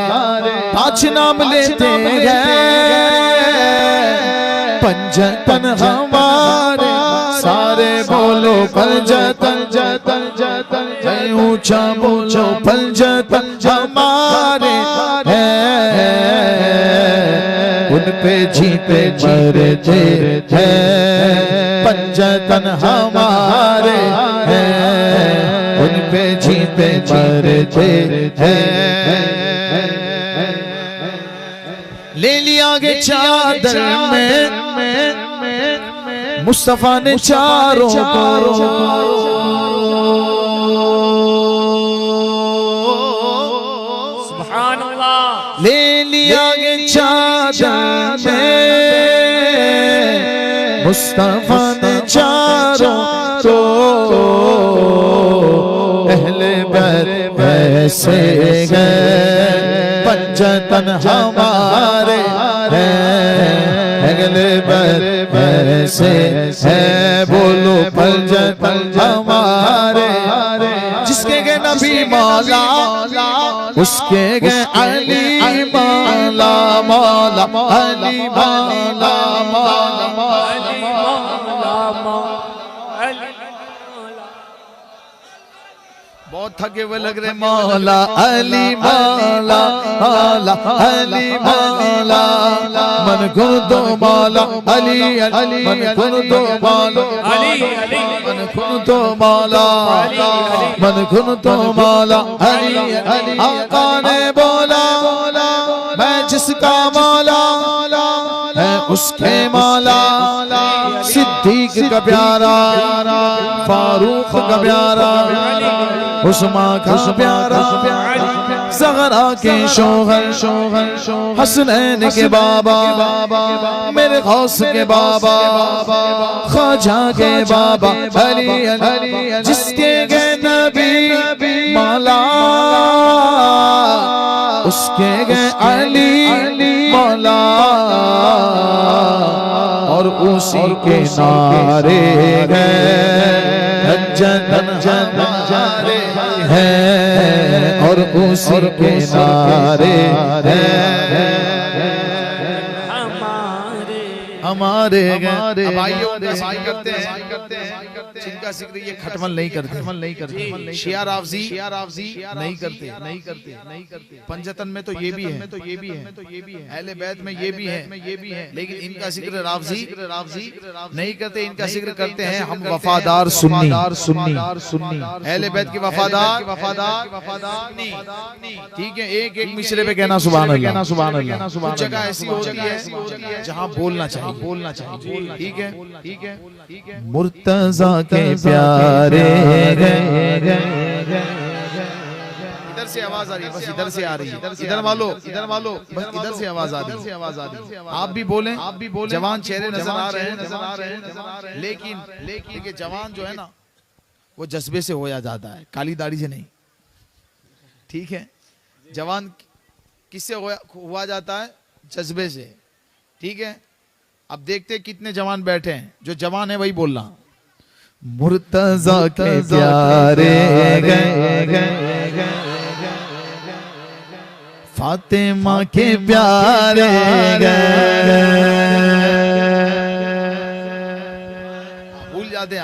5 नाम लेते हैं, पंजतन हमारे, सारे बोलो पंजतन, ऊंचा बोलो पंजतन हमारे हैं, उन पे जीते मरते हैं, पंजतन हमारे हैं, उन पे जीते मरते हैं। ले लिया गे चादर में मुस्तफा ने चारों को, सुभान अल्लाह। ले लिया गे चादर में मुस्तफा ने चारों को, अहले बैत ऐसे गए, पंजतन हमारे हैं, अहले बैत ऐसे है, बोलो पंजतन हमारे। जिसके गए नबी मौला, उसके गए अली मौला, मौला अली मौला, मौला बहुत थके हुए लग रहे। मौला अली मौला, मौला अली मौला, मन गुन दो मौला अली, मन गुन दो मौला अली, मन गुन दो मौला, मन गुन दो मौला अली। आका ने बोला मैं जिसका मौला है उसके मौला, सिद्दीक का प्यारा, फारूक का प्यारा, उस्मान का प्यारा, ज़हरा के शोहर, हसनैन के बाबा, मेरे गौस के बाबा, ख्वाजा के बाबा, अली जिसके गए नबी मौला, उसके गए अली मौला, और उसी के नारे गए जन्नत है, और उसी के नारे हमारे गए। अब आइए उनका जिक्र करते हैं, जिनका जिक्र ये खटमल नहीं करते, शिया रावजी नहीं करते। पंजतन में तो ये भी है, अहले बैत में ये भी है, लेकिन इनका जिक्र रावजी नहीं करते। इनका जिक्र करते हैं हम वफादार सुन्नी, अहले बैत की वफादार। ठीक है, एक मिसरे पे कहना सुभान अल्लाह। कुछ जगह ऐसी होती है जहाँ बोलना चाहिए, बोलना चाहिए। ठीक है, ठीक है, ठीक है। मुर्तजा के प्यारे इधर से आवाज आ रही है, बस इधर से आ रही है। इधर वालों बस इधर से आवाज आ रही है। आप भी बोलें, जवान चेहरे नजर आ रहे हैं, लेकिन जवान जो है ना वो जज्बे से होया जाता है, काली दाढ़ी से नहीं। ठीक है, जवान किससे हुआ जाता है? जज्बे से। ठीक है, अब देखते कितने जवान बैठे हैं। जो जवान है वही बोलना। मुर्तजा के प्यारे फातिमा के प्यारे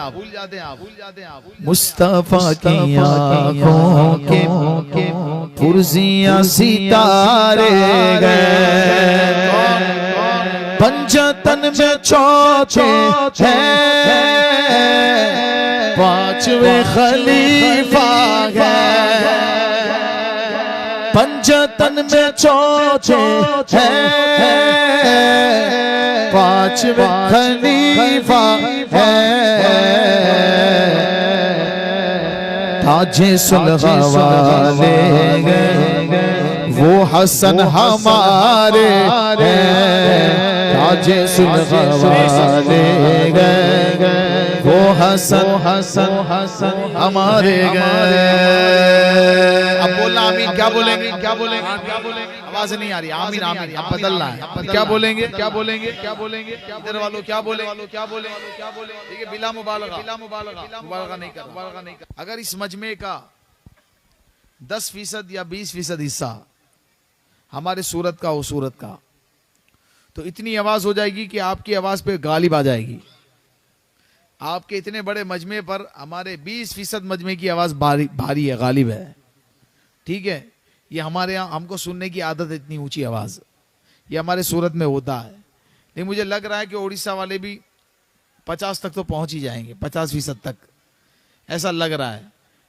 भूल जाते हैं आप। मुस्तफा की आँखों के पुरजियां सितारे पंजतन में चौथे हैं, पांचवें खलीफा है। पंजतन में चौथे हैं, पांचवें खलीफा है। ताजे सुलह वाले वो हसन हमारे हैं। ताजे सुलह वाले वो हसन हमारे गए। अब बोलना आमीन। क्या बोलेंगे? आवाज नहीं आ रही। आमीन अब बदलना है। क्या बोलेंगे? इधर वालों क्या बोले? ठीक है, बिला मुबालगा नहीं कर। अगर इस मजमे का 10% या 20% हिस्सा हमारे सूरत का हो, सूरत का, तो इतनी आवाज हो जाएगी कि आपकी आवाज पे गालिब आ जाएगी। आपके इतने बड़े मजमे पर हमारे 20% मजमे की आवाज भारी है, गालिब है। ठीक है, ये हमारे यहाँ हमको सुनने की आदत है, इतनी ऊंची आवाज। ये हमारे सूरत में होता है, लेकिन मुझे लग रहा है कि उड़ीसा वाले भी 50 तक तो पहुंच ही जाएंगे, 50% तक ऐसा लग रहा है।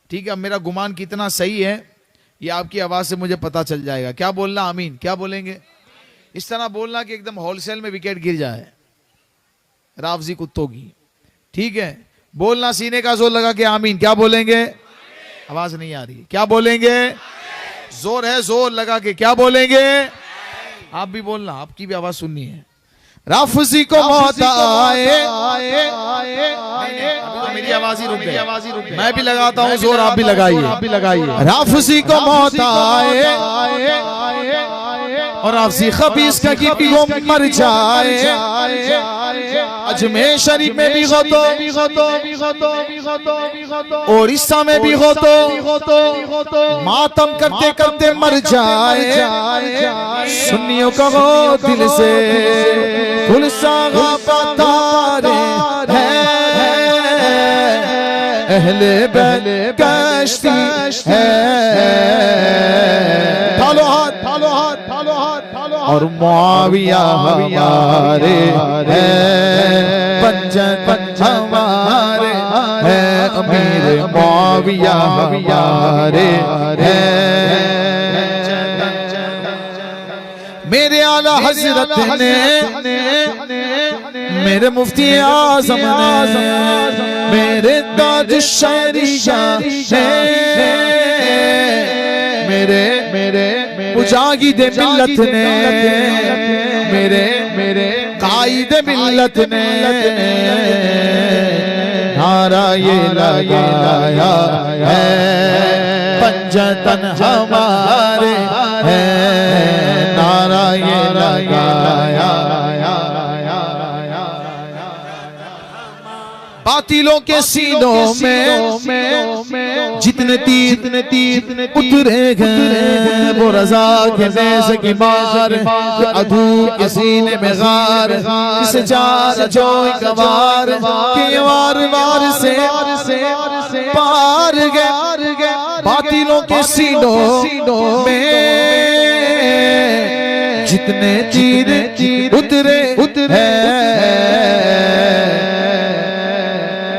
ठीक है, अब मेरा गुमान कितना सही है ये आपकी आवाज से मुझे पता चल जाएगा। क्या बोलना? आमीन। क्या बोलेंगे? इस तरह बोलना कि एकदम होलसेल में विकेट गिर जाए रावजी कुत्तों की। ठीक है, बोलना सीने का जोर लगा के आमीन। क्या बोलेंगे? आवाज नहीं आ रही। क्या बोलेंगे? जोर है, जोर लगा के। क्या बोलेंगे? आप भी बोलना, आपकी भी आवाज सुननी है। राफजी को मौत आए, मेरी आवाज ही रुक गई। मैं भी लगाता हूँ जोर, आप भी लगाइए। राफजी को मौत आए और आपसी खबीस का की भी वो मर जाए। अजमेर शरीफ में भी हो तो उड़ीसा में भी हो तो मातम करते करते मर जाए। सुन्नियों का हो दिल से गुलसागा पतारे अहले बहले कश्ती है। थालो हाथ और मुआविया हमारे हैं, पंजत हमारे हैं। अमीर मुआविया हमारे हैं। मेरे आला हजरत ने, मेरे मुफ्ती आज़म ने, मेरे ताज शरीया ने, मेरे मुजाहिद मिल्लत ने, मेरे कायद मिल्लत ने नारा ये लगाया है, पंजतन हमारे हैं। नारा ये लगाया बातिलों के सीनों में जितने तीर उतरे गए, वो रजा के नेज़ की मार, अधू के सीने में गार, किसे चार जो गवार के वार से पार गए। बातिलों के सीनों में जितने तीर उतरे हैं,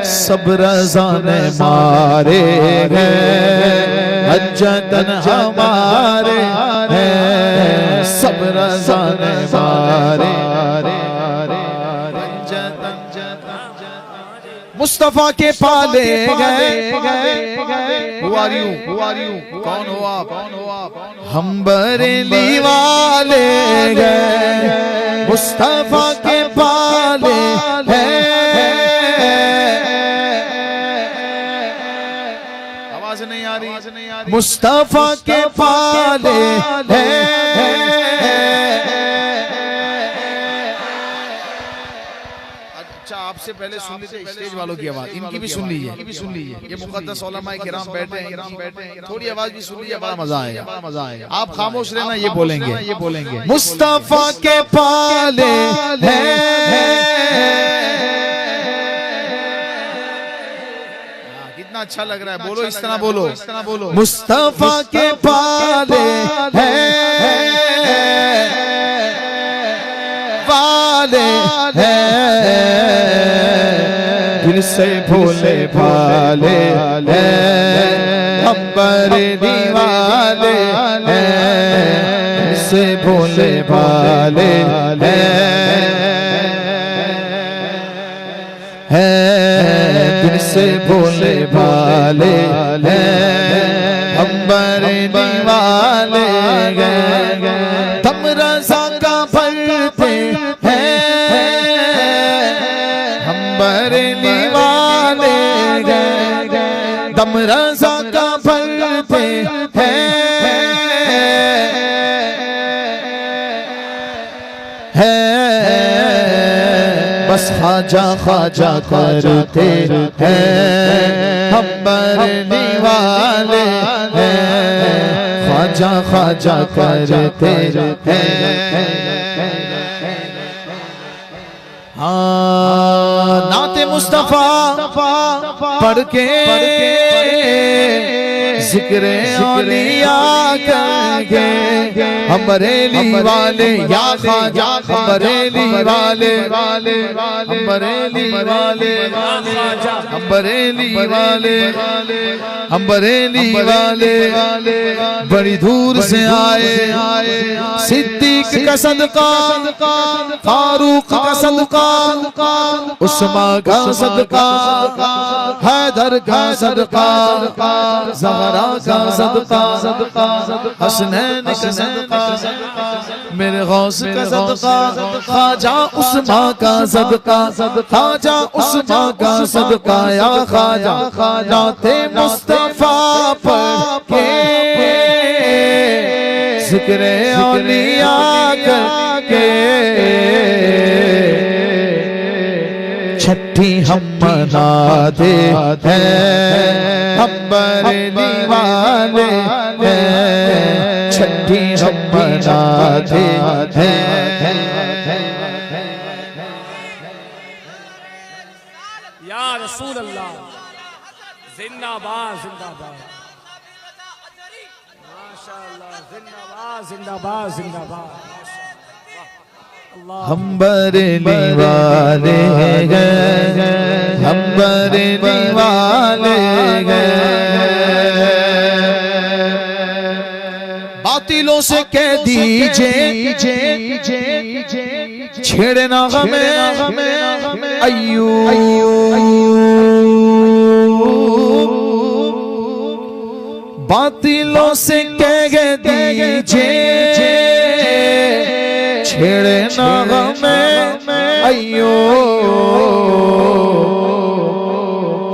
सब रज़ा ने मारे हैं। हज्जतन हमारे हैं, सब रज़ा ने मारे। मुस्तफा के पाले गए। Who are you? कौन हो आप? हम बरेली वाले गए, मुस्तफा के पाले हैं। आवाज नहीं आ रही। मुस्तफा के पाले हैं। अच्छा, आपसे पहले सुन लीजिए स्टेज वालों की आवाज, इनकी भी सुन लीजिए। ये मुक़द्दस उलमाए किराम बैठे हैं, थोड़ी आवाज भी सुन लीजिए, बड़ा मजा आएगा। आप खामोश रहना, ये बोलेंगे। मुस्तफा के पाले हैं। कितना अच्छा लग रहा है, बोलो इस तरह बोलो। मुस्तफा के पाले हैं, वाले हैं, दिल से भोले भाले हैं। हम बरेली वाले हैं, दिल से भोले भाले हैं, दिल से भोले भाले हैं। हम बरेली वाले हैं, दम रज़ा का भरते हैं। हम बरेली वाले हैं, दम रज़ा का भरते हैं। बस ख्वाजा ख्वाजा करते हैं। हम बरेली वाले हैं, ख्वाजा ख्वाजा करते हैं। हाँ, नाते मुस्तफा पढ़ के जिक्रे औलिया करके हम बरेली वाले या ख्वाजा, हम बरेली वाले, हम बरेली वाले, हम बरेली वाले, हम बरेली वाले। बड़ी दूर से आए, सिद्दीक का सदका, फारूक का सदका, उस्मान का सदका, हैदर का सदका, ज़हरा का सदका, हसनैन का सदका, मेरे गौस का सदका, ख्वाजा उस्मान का सदका, ख्वाजा उस्मान का सदका, या ख्वाजा नाते मुस्तफा पढ़ के ज़िक्रे औलिया करके छठी हम मनाते हैं। हम बरेली वाले हैं, छठी हम मनाते हैं। या रसूल अल्लाह, जिंदाबाद जिंदाबाद, माशाअल्लाह, जिंदाबाद जिंदाबाद जिंदाबाद। हम बरेली वाले हैं, हम बरेली वाले हैं। बातिलों से कह दीजिए छेड़े ना हमें अय्यूब। बातिलों से कह दीजिए छेड़े ना हमें अय्यूब।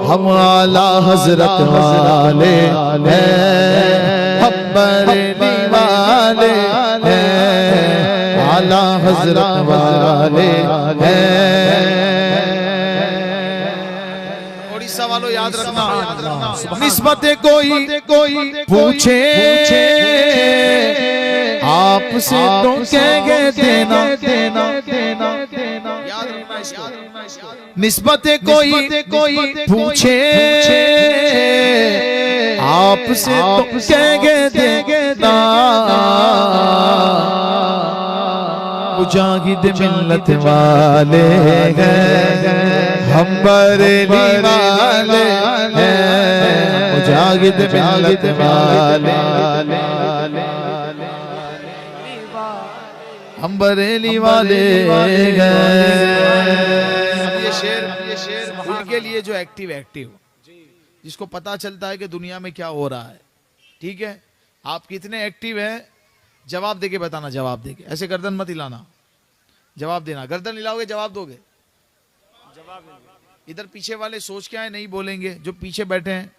हम आला हजरत वाले हैं, हम बरेली वाले हैं, आला हजरत वाले हैं। उड़ीसा वालों याद रखना, निस्बत कोई पूछे आपसे तो कह देना, याद रखना इसको। निस्बत कोई पूछे आपसे तो कह देना। मुजाहिद मिल्लत वाले हैं, हम बरेली वाले हैं, मुजाहिद मिल्लत वाले, हम बरेली वाले हैं। ये शेर के लिए जो एक्टिव जिसको पता चलता है कि दुनिया में क्या हो रहा है, ठीक है। आप कितने एक्टिव हैं, जवाब देके बताना, जवाब देके, ऐसे गर्दन मत हिलाना, जवाब देना। गर्दन हिलाओगे जवाब दोगे, इधर पीछे वाले सोच के आए नहीं बोलेंगे, जो पीछे बैठे हैं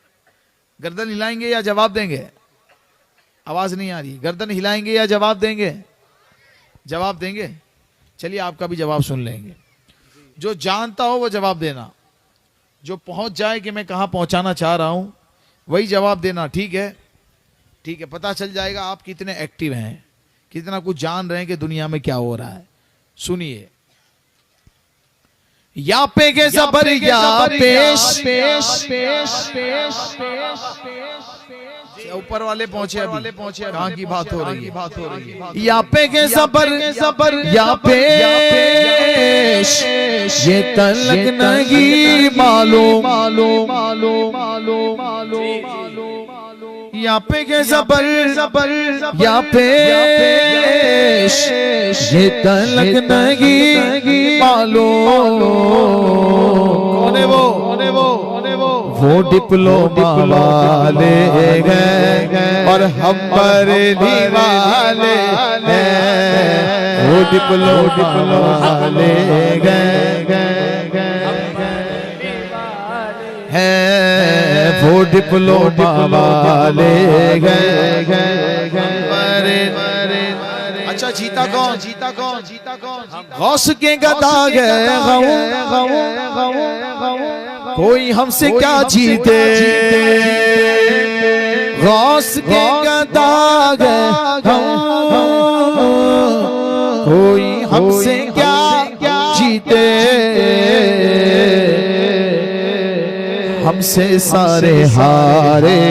गर्दन हिलाएंगे या जवाब देंगे? आवाज नहीं आ रही। गर्दन हिलाएंगे या जवाब देंगे? जवाब देंगे। चलिए आपका भी जवाब सुन लेंगे। जो जानता हो वो जवाब देना, जो पहुंच जाए कि मैं कहां पहुंचाना चाह रहा हूं वही जवाब देना, ठीक है? ठीक है, पता चल जाएगा आप कितने एक्टिव हैं, कितना कुछ जान रहे हैं कि दुनिया में क्या हो रहा है। सुनिए, या पे के ज़बर या पेश, ऊपर वाले पहुंचे, अभी कहां की बात हो रही है? या पे के ज़बर या पेश, ये तलक नहीं मालूम, या पे के ज़बर या पेश, ये तलक नहीं मालूम। कौन है वो? वो डिप्लोमा वाले हैं और हम बरेली वाले हैं। वो डिप्लोमा वाले हैं, वो डिप्लोमा वाले हैं। अच्छा, जीता कौन? गौस के गदा गए कोई हमसे क्या जीते, गौस के गदा गए कोई हमसे क्या जीते। हमसे सारे हारे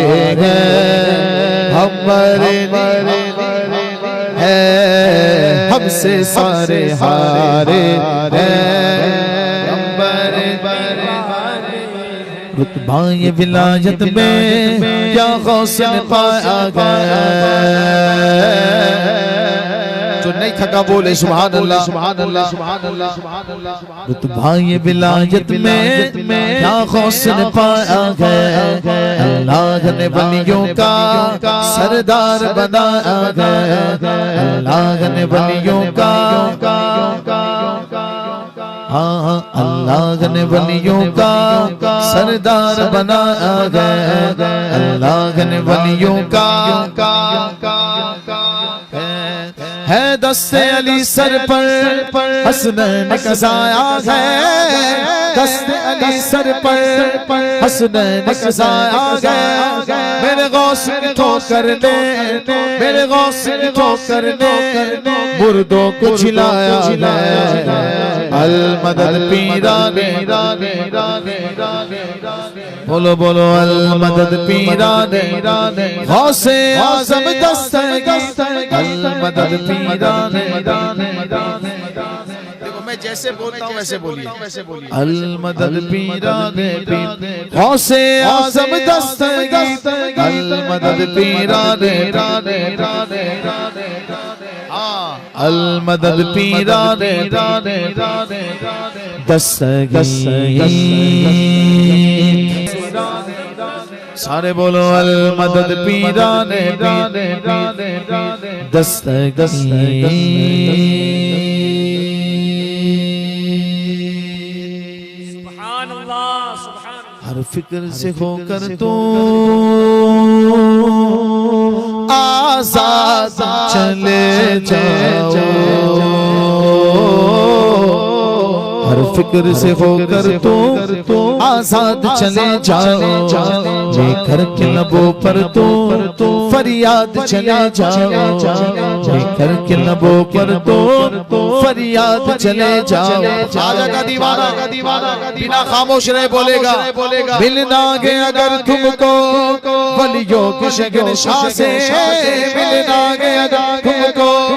हैं, हमारे है, हमसे सारे हारे हैं। रुतबाए विलायत में क्या गौसल पाया गया, जो नहीं थका बोले सुभान अल्लाह, सुभान अल्लाह, सुभान अल्लाह, सुभान अल्लाह। रुतबाए विलायत में क्या गौसल पाया गया, अल्लाह ने वलियों का सरदार बनाया गया, अल्लाह ने वलियों का, हाँ अल्लाह ने वलियों का सरदार बनाया गया, अल्लाह ने वलियों का है दस्ते अली सर पर हसनैन कसाया है, दस्ते अली सर पर हसनैन कसाया है। मेरे गौस की ठोकर दे, मेरे गौस की ठोकर दे, मुर्दों को झिलाया है। अल मदद पीराने, बोलो बोलो अल मदद पीराने, गौसे आज़म दस्तगीर अल मदद पीराने। देखो मैं जैसे बोलता हूँ वैसे बोलिए। अल मदद पीराने, गौसे आज़म दस्तगीर अल मदद पीराने, अल मदद पीराने दस्तगीर। सारे बोलो अल मदद पीराने दस्तगीर। हर फिक्र से होकर तो आजाद चले जाओ, हर फिक्र से होकर तो आजाद चले जाओ। लेकर के लबों पर तो फरियाद चले जाओ, लेकर के लबों पर तो फरियाद चले जाओ। आजा का दीवाना बिना खामोश रहे बोलेगा, मिलना गे अगर तुमको वलियों के शहंशाह से, मिलना गे अगर तुमको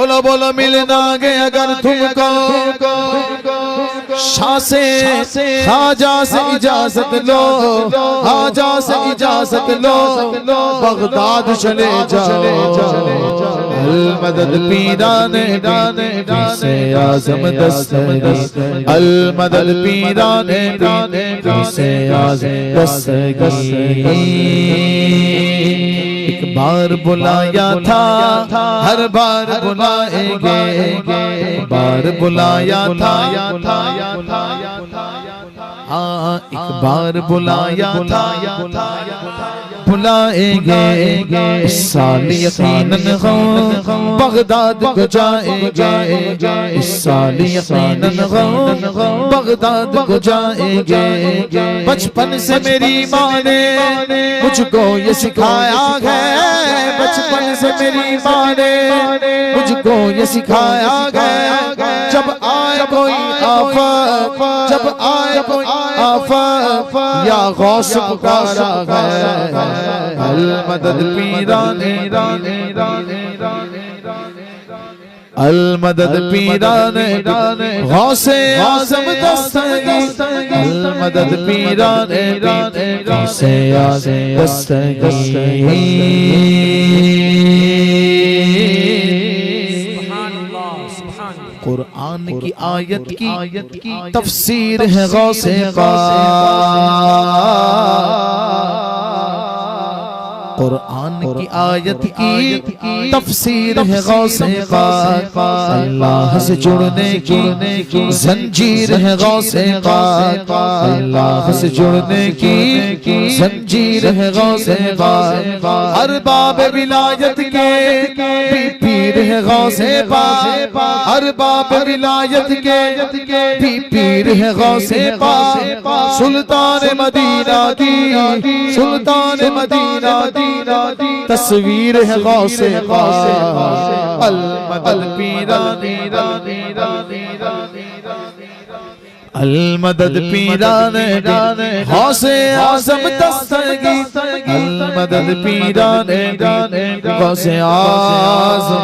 बोलो बोलो मिलना गे अगर तुमको शाह से खाजा से इजाजत लो, खाजा से इजाजत लो, बगदाद चले जाओ। अल मदद पीराने से आज़म दस्तगी, अल मदद पीराने से आज़म दस्तगी। एक बार बुलाया था, हर बार बुलाएंगे, बार बुलाया था, हाँ एक बार बुलाया था, बुलाएंगे। इस साल यकीनन हम बगदाद को जाएंगे, इस साल यकीनन हम बगदाद को जाएंगे। बचपन से मेरी माँ ने मुझको ये सिखाया है, बचपन से मेरी माँ ने मुझको ये सिखाया है। जब आए कोई आफत, जब आए कोई आफत, या गौस पुकारा है। अल मदद पीराने, अल मदद पीराने गौसे आज़म दस्तगी, अल मदद पीराने गौसे आज़म दस्तगी। कुरान की आयत की तफसीर है गौसे कुरान की आयत की तफसीर है गौसे अल्लाह से जुड़ने की जंजीर है गौसे अल्लाह से जुड़ने की जंजीर है गौसे अरबाब विलायत के पीर है गौसे अरबाब विलायत के पीर है गौसे सुल्तान मदीना की, सुल्तान मदीना तस्वीर है गौसे अल मदद पीराने, अल मदद पीराने गौसे आज़म दस्तगी, अल मदद पीराने गौसे आज़म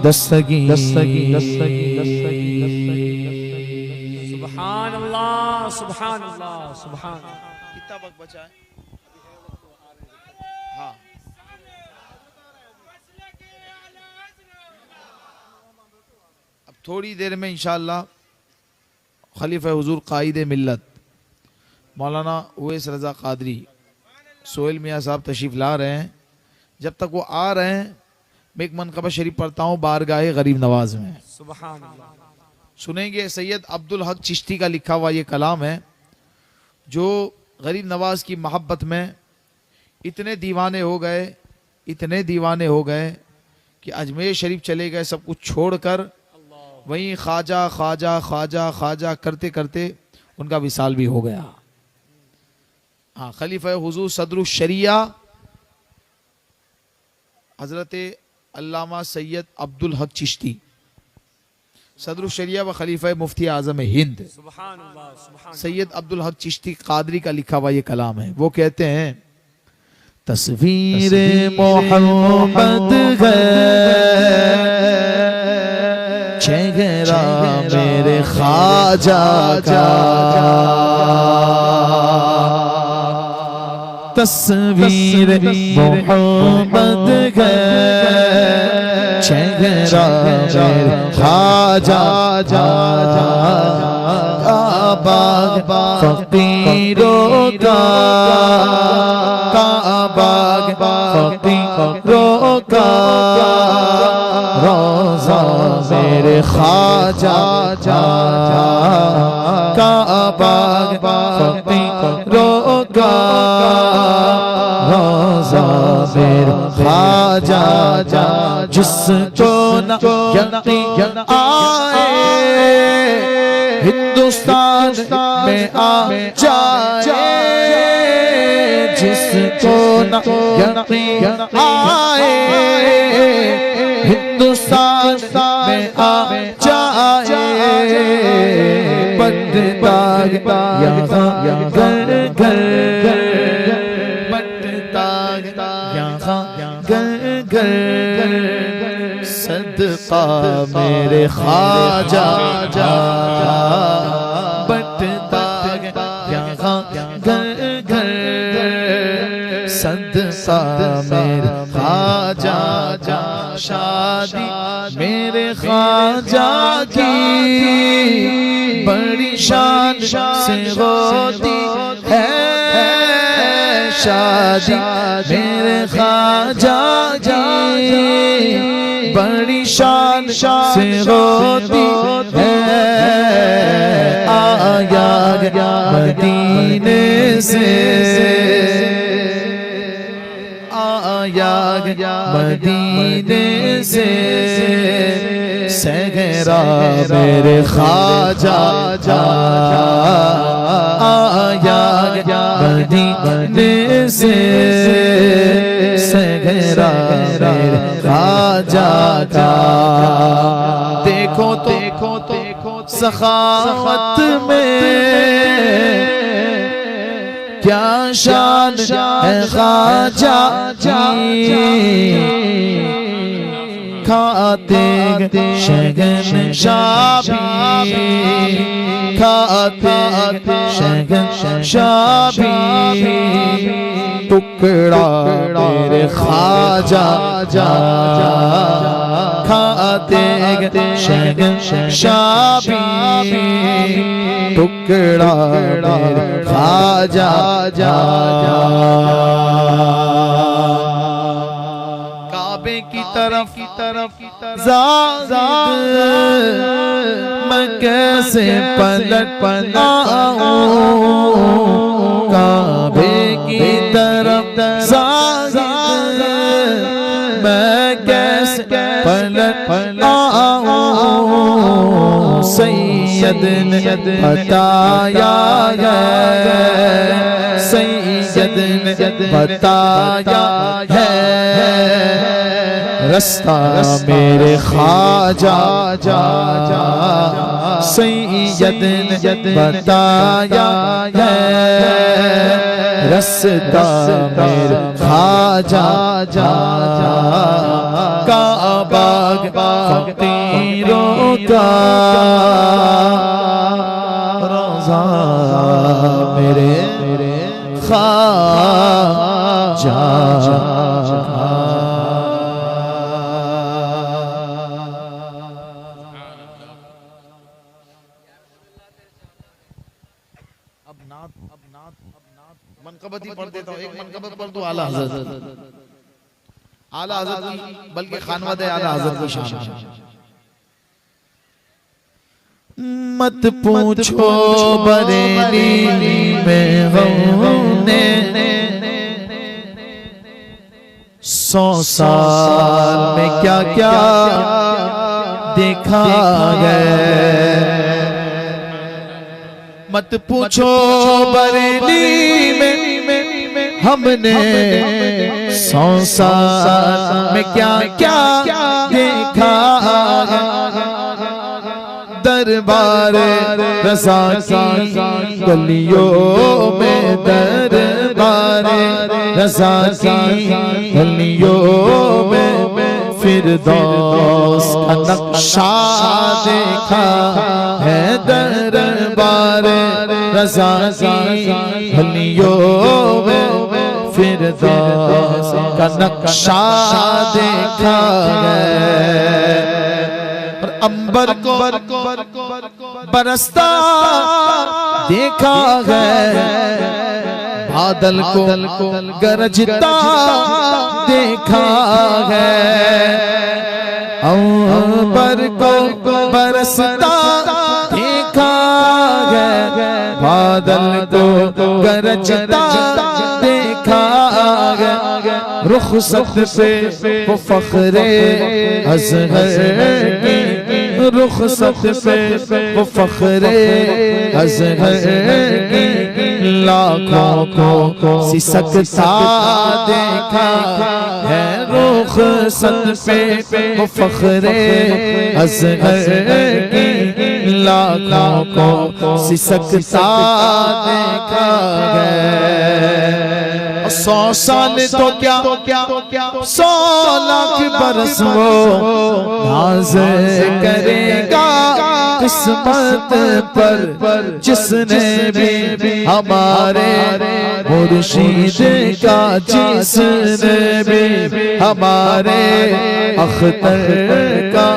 दस्तगी। सुभान अल्लाह, सुभान अल्लाह, सुभान। कितना वक्त बचा है? हाँ अब थोड़ी देर में इंशाअल्लाह खलीफा हुजूर कायद मिल्लत मौलाना उवैस रज़ा कादरी सोहेल मियाँ साहब तशरीफ़ ला रहे हैं। जब तक वो आ रहे हैं मैं एक मनक़बा शरीफ पढ़ता हूँ बारगाह गरीब नवाज में। सुभान अल्लाह। सुनेंगे सैयद अब्दुल हक चिश्ती का लिखा हुआ ये कलाम है, जो गरीब नवाज की मोहब्बत में इतने दीवाने हो गए, इतने दीवाने हो गए कि अजमेर शरीफ चले गए सब कुछ छोड़कर, वहीं ख्वाजा ख्वाजा ख्वाजा ख्वाजा करते करते उनका विसाल भी हो गया। हाँ, खलीफा हुजूर सदरुल शरिया हजरत अल्लामा सैयद अब्दुल हक चिश्ती सदरुल शरिया व खलीफा मुफ्ती आज़म हिंद सैयद अब्दुल हक चिश्ती कादरी का लिखा हुआ ये कलाम है। वो कहते हैं तस्वीर मोहम्मद चेहरा मेरे ख्वाजा का, तस्वीर मोहम्मद चेहरा मेरे ख्वाजा काबा फकीरों का, काबा फकीरों का रोज़ा मेरे ख्वाजा काबा फकीरों का रोज़ा मेरे ख्वाजा जिसको न यकीन आए हिंदुस्तान में आ जाए, जिसको न यकीन आए हिंदुस्तान में आ जाए, बनता यहाँ घर घर, बनता यहाँ घर घर सदका मेरे ख्वाजा बटता यहाँ घर घर सदका मेरे ख्वाजा शादी मेरे ख्वाजा की बड़ी शान से होती है शादी मेरे ख्वाजा की बड़ी शान से होती है आया मदीने से आया मदीने से सहरा मेरे ख्वाजा आया मदीने से सहरा मेरे ख्वाजा देखो तो सखावत में क्या शान है ख्वाजा खाते शगन शाबी खाते शगन शाबी टुकड़ा मेरे ख्वाजा खाते शगन शाबी टुकड़ा मेरे ख्वाजा काबे की तरफ मैं कैसे पलट आऊं काबे की तरफ मैं कैसे पलट आऊं सैयद ने बताया है सैयद ने बताया है रास्ता मेरे ख्वाजा सैयद ने बताया है रास्ता मेरे ख्वाजा काबा फकीरों का रोज़ा मेरे ख्वाजा मनकबत ही पढ़ देता हूँ एक मनकबत पढ़ दो आला हज़रत की बल्कि खानवादे आला हज़रत की शान मत पूछो बरेली में हमने 100 साल में क्या क्या देखा है मत पूछो बरेली में हमने 100 साल में क्या क्या देखा है दरबार रज़ा की गलियों में दरबार रज़ा की गलियों में फिरदौस का नक्शा देखा है दरबार रज़ा की गलियों में फिरदौस का नक्शा देखा है अंबर को बरसता देखा है बादल को गरजता देखा है अंबर को बरसता देखा है बादल को गरजता देखा है रुखसत पे वो फख्रे असगर की रुखसत पे वो फख्रे असगर की लाखों को सिसकता देखा है रुखसत पे वो फख्रे असगर की लाखों को सिसकता देखा है 100 साल तो क्या 100 लाख बरस वो नाज करेगा किस्मत पर जिसने भी हमारे मुर्शिद का, जिसने भी हमारे अख्तर का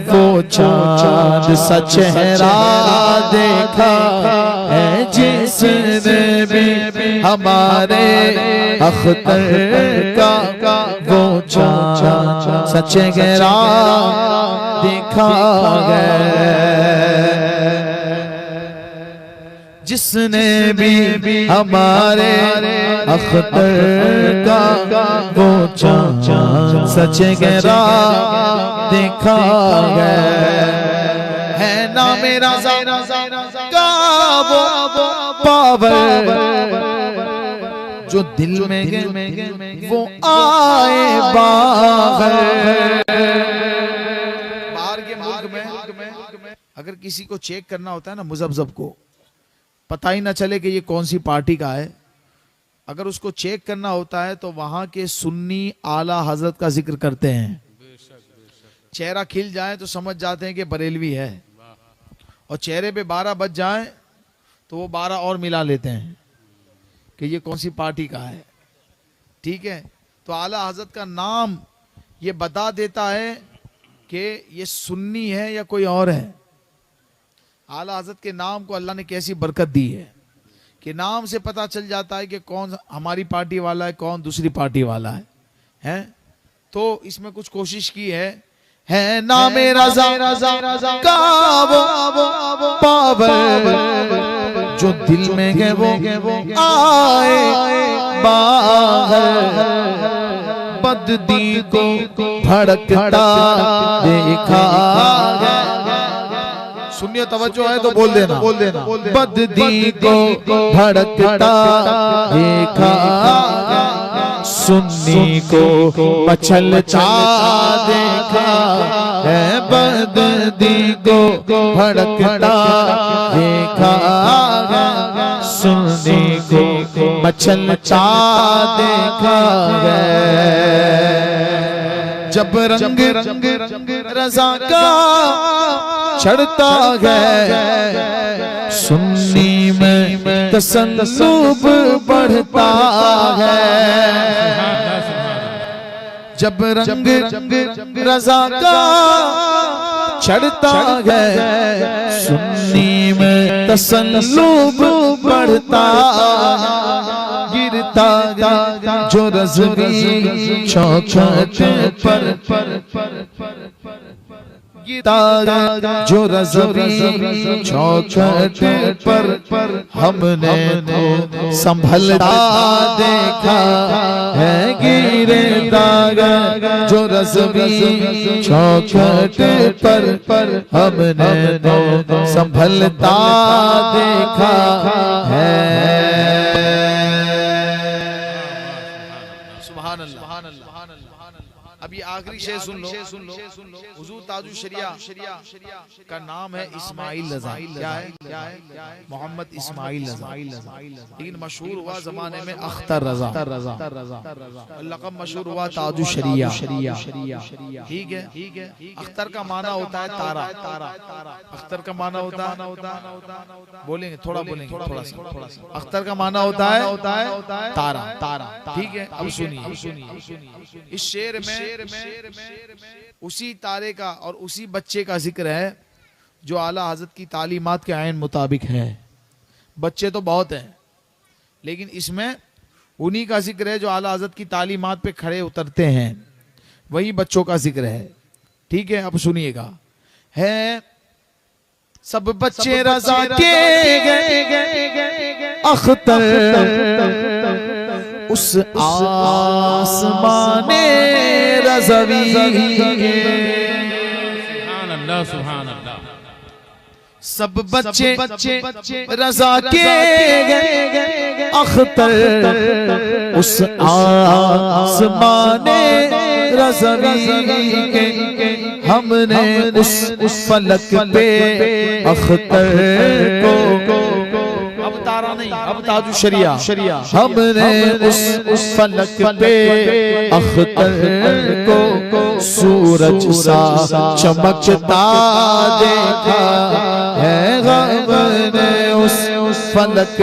वो चाँद सा चेहरा देखा है, जिसने भी हमारे अख्तर का वो चाँद सा चेहरा देखा है। जिसने भी हमारे अख्तर का वो चाँद सा चेहरा देखा है ना मेरा का वो पावर जो दिल में वो आए बाहर के मुल्क में अगर किसी को चेक करना होता है ना, मुजब्जब को पता ही ना चले कि ये कौन सी पार्टी का है, अगर उसको चेक करना होता है तो वहां के सुन्नी आला हजरत का जिक्र करते हैं। चेहरा खिल जाए तो समझ जाते हैं कि बरेलवी है, और चेहरे पे 12 बज जाए तो वो 12 और मिला लेते हैं कि ये कौन सी पार्टी का है। ठीक है, तो आला हजरत का नाम ये बता देता है कि ये सुन्नी है या कोई और है। आला हजरत के नाम को अल्लाह ने कैसी बरकत दी है कि नाम से पता चल जाता है कि कौन हमारी पार्टी वाला है, कौन दूसरी पार्टी वाला है? तो इसमें कुछ कोशिश की है ना मेरा का वो पावर जो दिल में है वो आए बाहर, बददी को भड़कता देखा। सुनिए, तवज्जो है तो बोल देना। बददी को भड़कता देखा, सुन्नी को मचलता देखा है, बददी को भड़कता देखा, सुन्नी को मचलता देखा है। जब रंग रज़ा का चढ़ता है, सुन्नी में तसल्लुब बढ़ता है। जब रंग रज़ा का चढ़ता है, सुन्नी में तसल्लुब बढ़ता, गिरता जो रज़वी चौखट पर, जो रज़वी चौखट पर हमने तो संभलता देखा है, गिरे दागा जो रज़वी चौखट पर हमने तो संभलता देखा है। सुभान अल्लाह। अभी आखिरी शेर सुन लो। हुजूर ताजुश शरिया का नाम है इस्माइल रज़ा। क्या है? मोहम्मद इस्माइल रज़ा, लेकिन मशहूर हुआ जमाने में अख्तर रज़ा। लक़ब मशहूर हुआ ताजुश शरिया। ठीक है, अख्तर का माना होता है तारा। अख्तर का माना होता है, बोलेंगे थोड़ा सा। अख्तर का माना होता है तारा। ठीक है, अब सुनिए। इस शेर में उसी तारे का और उसी बच्चे का जिक्र है जो आला हजरत की तालीमात के आयन मुताबिक है। बच्चे तो बहुत हैं, लेकिन इसमें उन्हीं का जिक्र है जो आला हजरत की तालीमात पे खड़े उतरते हैं, वही बच्चों का जिक्र है। ठीक है, अब सुनिएगा। है सब बच्चे रज़ा के अख्तर उस आसमाने रज़वी सुभान अल्लाह। सब बच्चे रज़ा के अख्तर उस आसमाने रज़वी के हमने उस फलक पे अख्तर को अब तारा नहीं, अब ताजु शरिया। हमने उस फलक पे अख्तर को सूरज सा चमकता देखा है। हमने उस फलक